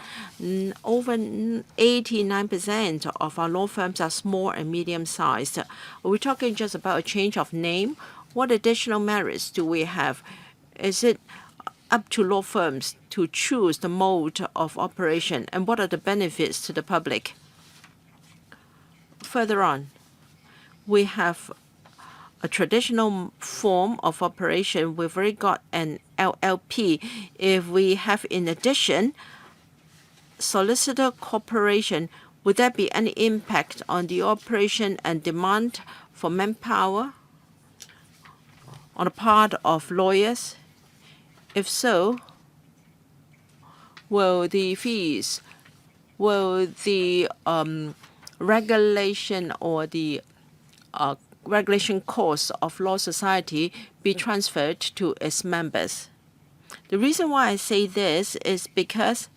Over 89% of our law firms are small and medium-sized. Are we talking just about a change of name? What additional merits do we have? Is it up to law firms to choose the mode of operation, and what are the benefits to the public? Further on, we have a traditional form of operation. We've already got an LLP. If we have, in addition, solicitor corporation, would there be any impact on the operation and demand for manpower on the part of lawyers? If so, will the fees, will the regulation or the regulation costs of Law Society be transferred to its members. The reason why I say this is because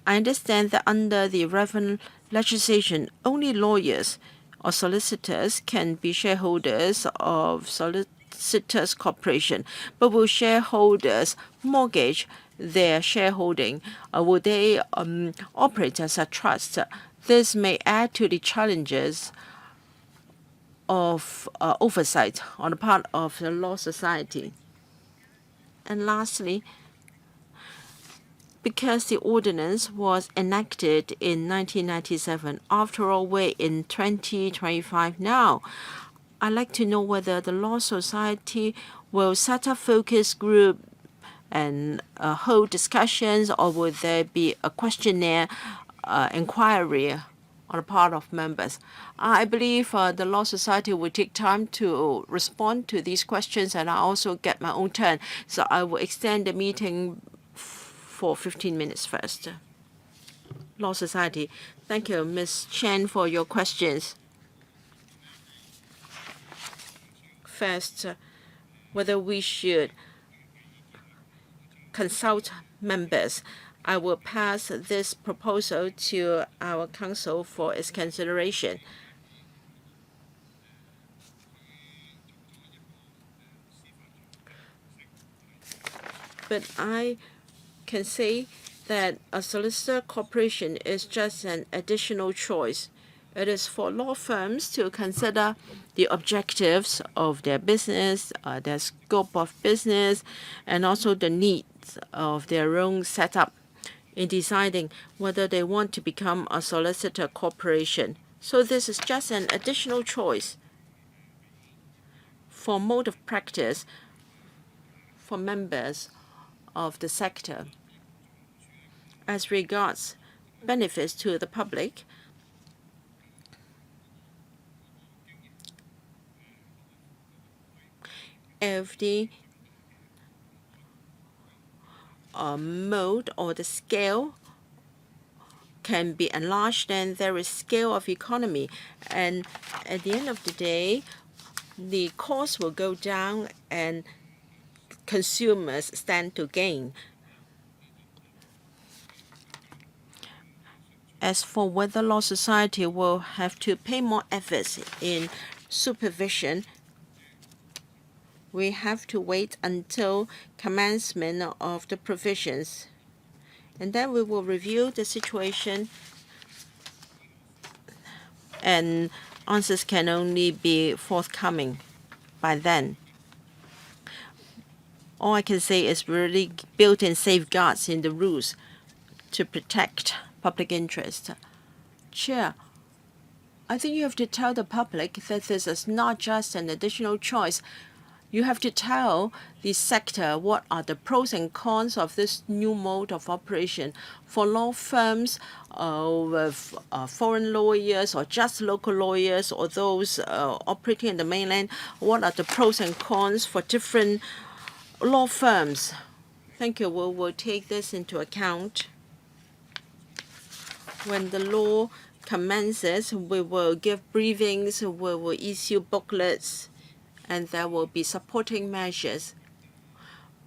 I understand that under the relevant legislation, only lawyers or solicitors can be shareholders of Solicitors Corporation. But will shareholders mortgage their shareholding? Will they operate as a trust? This may add to the challenges of oversight on the part of the Law Society. And lastly, because the ordinance was enacted in 1997, after all, we're in 2025 now. I'd like to know whether the Law Society will set up focus group and hold discussions, or will there be a questionnaire inquiry on the part of members? I believe the Law Society will take time to respond to these questions, and I also get my own turn. So I will extend the meeting for 15 minutes first. Law Society. Thank you, Ms. Chen, for your questions. First, whether we should consult members. I will pass this proposal to our council for its consideration. But I can say that a solicitor corporation is just an additional choice. It is for law firms to consider the objectives of their business, their scope of business, and also the needs of their own setup in deciding whether they want to become a solicitor corporation. So this is just an additional choice for mode of practice for members of the sector. As regards benefits to the public, if the mode or the scale can be enlarged, then there is scale of economy. And at the end of the day, the cost will go down and consumers stand to gain. As for whether Law Society will have to pay more efforts in supervision, we have to wait until commencement of the provisions. And then we will review the situation, and answers can only be forthcoming by then. All I can say is really built-in safeguards in the rules to protect public interest. Chair, I think you have to tell the public that this is not just an additional choice. You have to tell the sector what are the pros and cons of this new mode of operation. For law firms with foreign lawyers or just local lawyers, or those operating in the mainland, what are the pros and cons for different law firms? Thank you. We will take this into account. When the law commences, we will give briefings, we will issue booklets, and there will be supporting measures,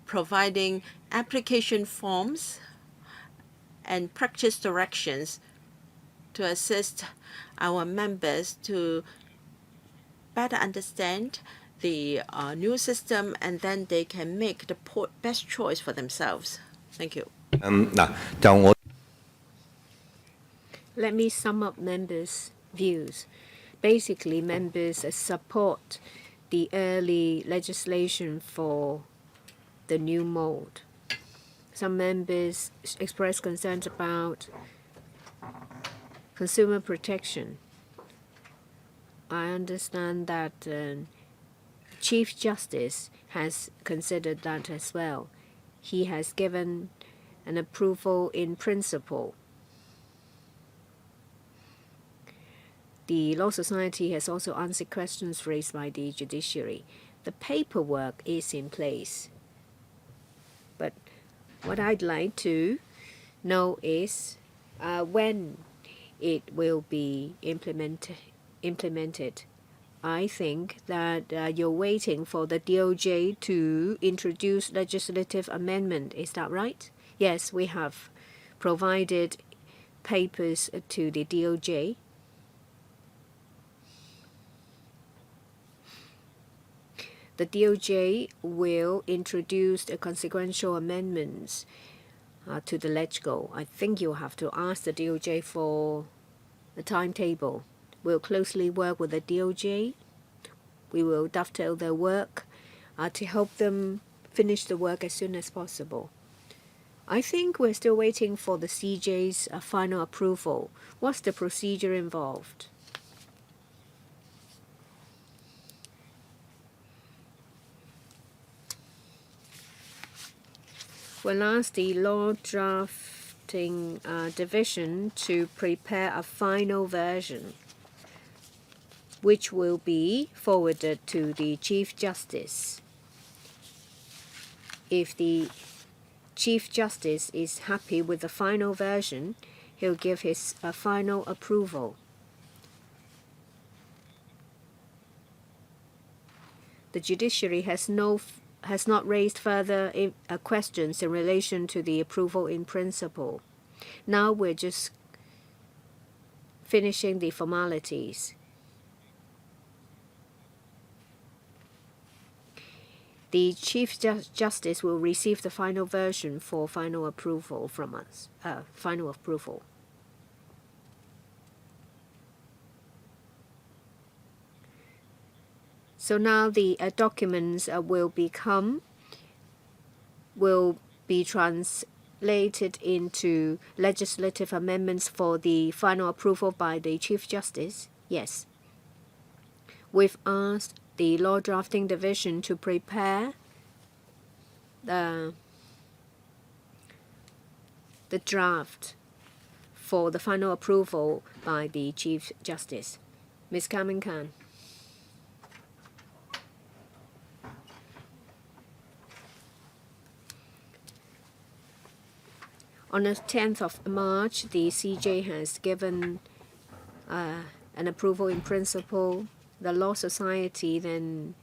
providing application forms and practice directions to assist our members to better understand the new system, and then they can make the best choice for themselves. Thank you. Let me sum up members' views. Basically, members support the early legislation for the new mode. Some members express concerns about consumer protection. I understand that Chief Justice has considered that as well. He has given an approval in principle. The Law Society has also answered questions raised by the judiciary. The paperwork is in place. But what I'd like to know is when it will be implemented. I think that you're waiting for the DOJ to introduce legislative amendment. Is that right? Yes, we have provided papers to the DOJ. The DOJ will introduce the consequential amendments to the LegGo. I think you'll have to ask the DOJ for a timetable. We'll closely work with the DOJ. We will dovetail their work to help them finish the work as soon as possible. I think we're still waiting for the CJ's final approval. What's the procedure involved? We'll ask the law drafting division to prepare a final version, which will be forwarded to the Chief Justice. If the Chief Justice is happy with the final version, he'll give his final approval. The judiciary has not raised further questions in relation to the approval in principle. Now we're just finishing the formalities. The Chief Justice will receive the final version for final approval from us. Final approval. So now the documents will be translated into legislative amendments for the final approval by the Chief Justice. Yes. We've asked the Law Drafting Division to prepare the draft for the final approval by the Chief Justice. Ms. Carmen Khan. On the 10th of March, the CJ has given an approval in principle. The Law Society then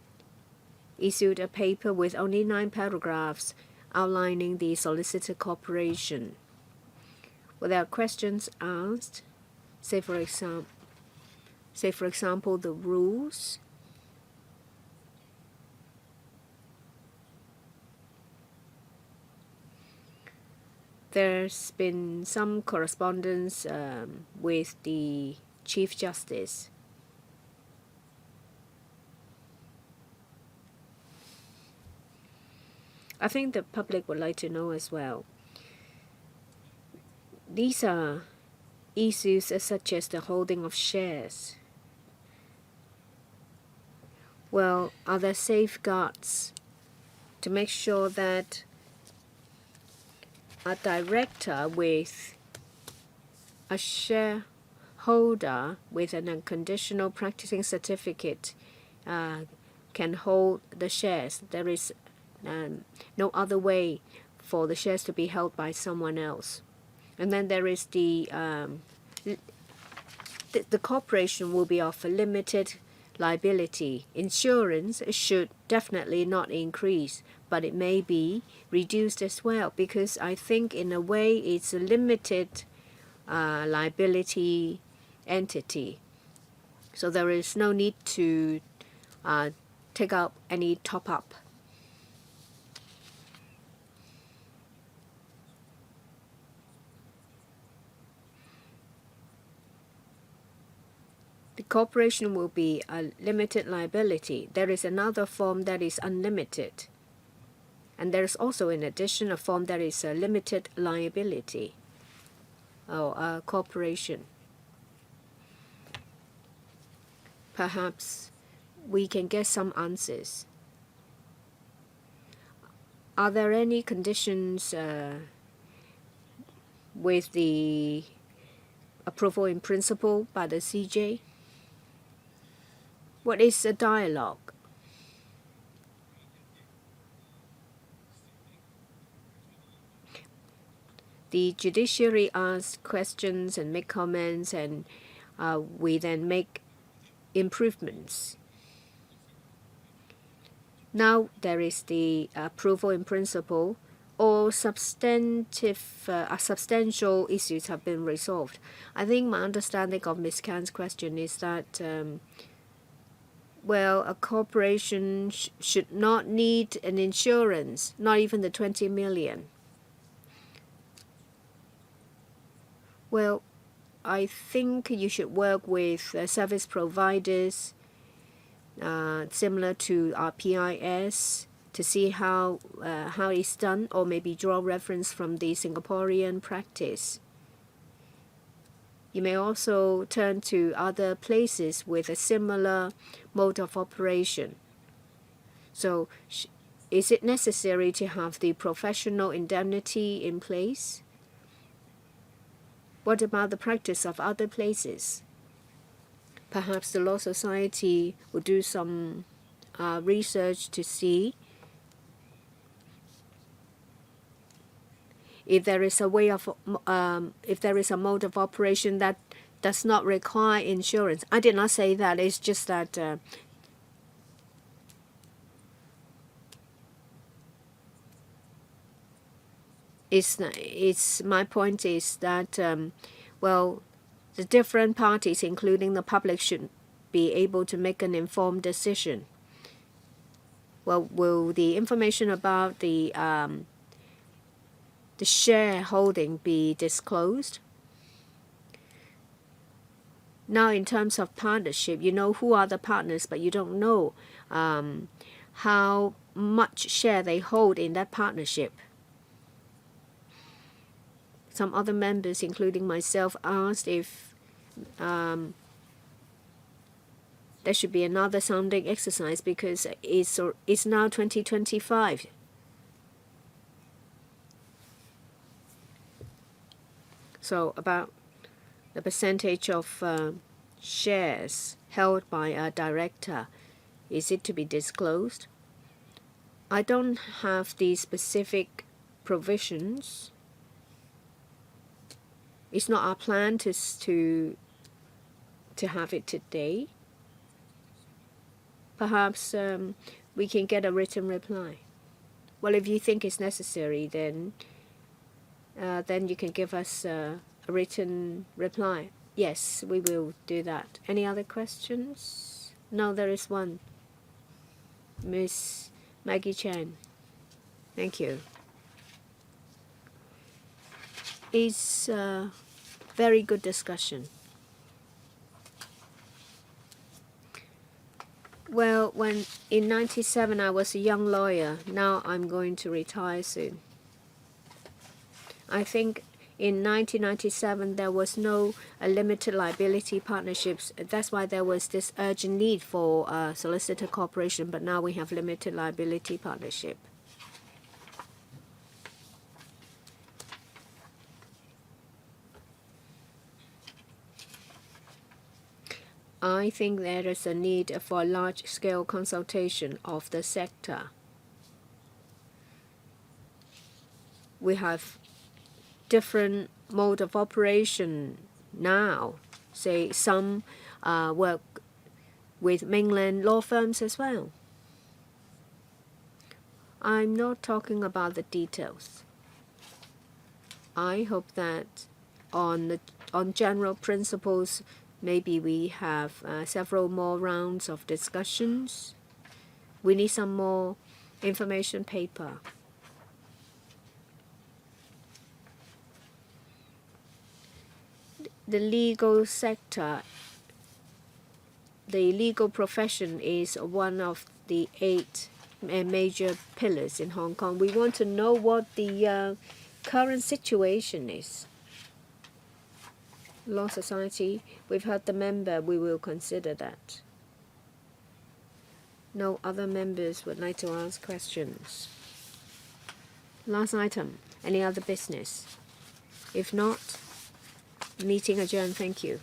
issued a paper with only 9 paragraphs outlining the solicitor cooperation. Without questions asked, say for example the rules. There's been some correspondence with the Chief Justice. I think the public would like to know as well. These are issues such as the holding of shares. Well, are there safeguards to make sure that a director with a shareholder with an unconditional practicing certificate can hold the shares? There is no other way for the shares to be held by someone else. And then there is the corporation will be of a limited liability. Insurance should definitely not increase, but it may be reduced as well, because I think in a way it's a limited liability entity. So there is no need to take up any top-up. The corporation will be a limited liability. There is another form that is unlimited. And there is also, in addition, a form that is a limited liability. A corporation. Perhaps we can get some answers. Are there any conditions with the approval in principle by the CJ? What is a dialogue? The judiciary asks questions and make comments, and we then make improvements. Now there is the approval in principle. All substantial issues have been resolved. I think my understanding of Ms. Khan's question is that, well, a corporation should not need an insurance, not even the 20 million. Well, I think you should work with service providers similar to our PIS to see how it's done, or maybe draw reference from the Singaporean practice. You may also turn to other places with a similar mode of operation. So, is it necessary to have the professional indemnity in place? What about the practice of other places? Perhaps the Law Society will do some research to see if there is a way of, if there is a mode of operation that does not require insurance. I did not say that. It's just that my point is that well, the different parties, including the public, should be able to make an informed decision. Well, will the information about the shareholding be disclosed? Now, in terms of partnership, you know who are the partners, but you don't know how much share they hold in that partnership. Some other members, including myself, asked if there should be another sounding exercise because it's now 2025. So about the percentage of shares held by a director, is it to be disclosed? I don't have the specific provisions. It's not our plan to have it today. Perhaps we can get a written reply. Well, if you think it's necessary, then you can give us a written reply. Yes, we will do that. Any other questions? No, there is one. Miss Maggie Chan. Thank you. It's a very good discussion. Well, when in 97 I was a young lawyer. Now I'm going to retire soon. I think in 1997 there was no limited liability partnerships. That's why there was this urgent need for solicitor corporation, but now we have limited liability partnership. I think there is a need for large-scale consultation of the sector. We have different mode of operation now. Say some work with mainland law firms as well. I'm not talking about the details. I hope that on general principles, maybe we have several more rounds of discussions. We need some more information paper. The legal sector, the legal profession is one of the 8 major pillars in Hong Kong. We want to know what the current situation is. Law Society, we've heard the member, we will consider that. No other members would like to ask questions. Last item, any other business? If not, meeting adjourned. Thank you.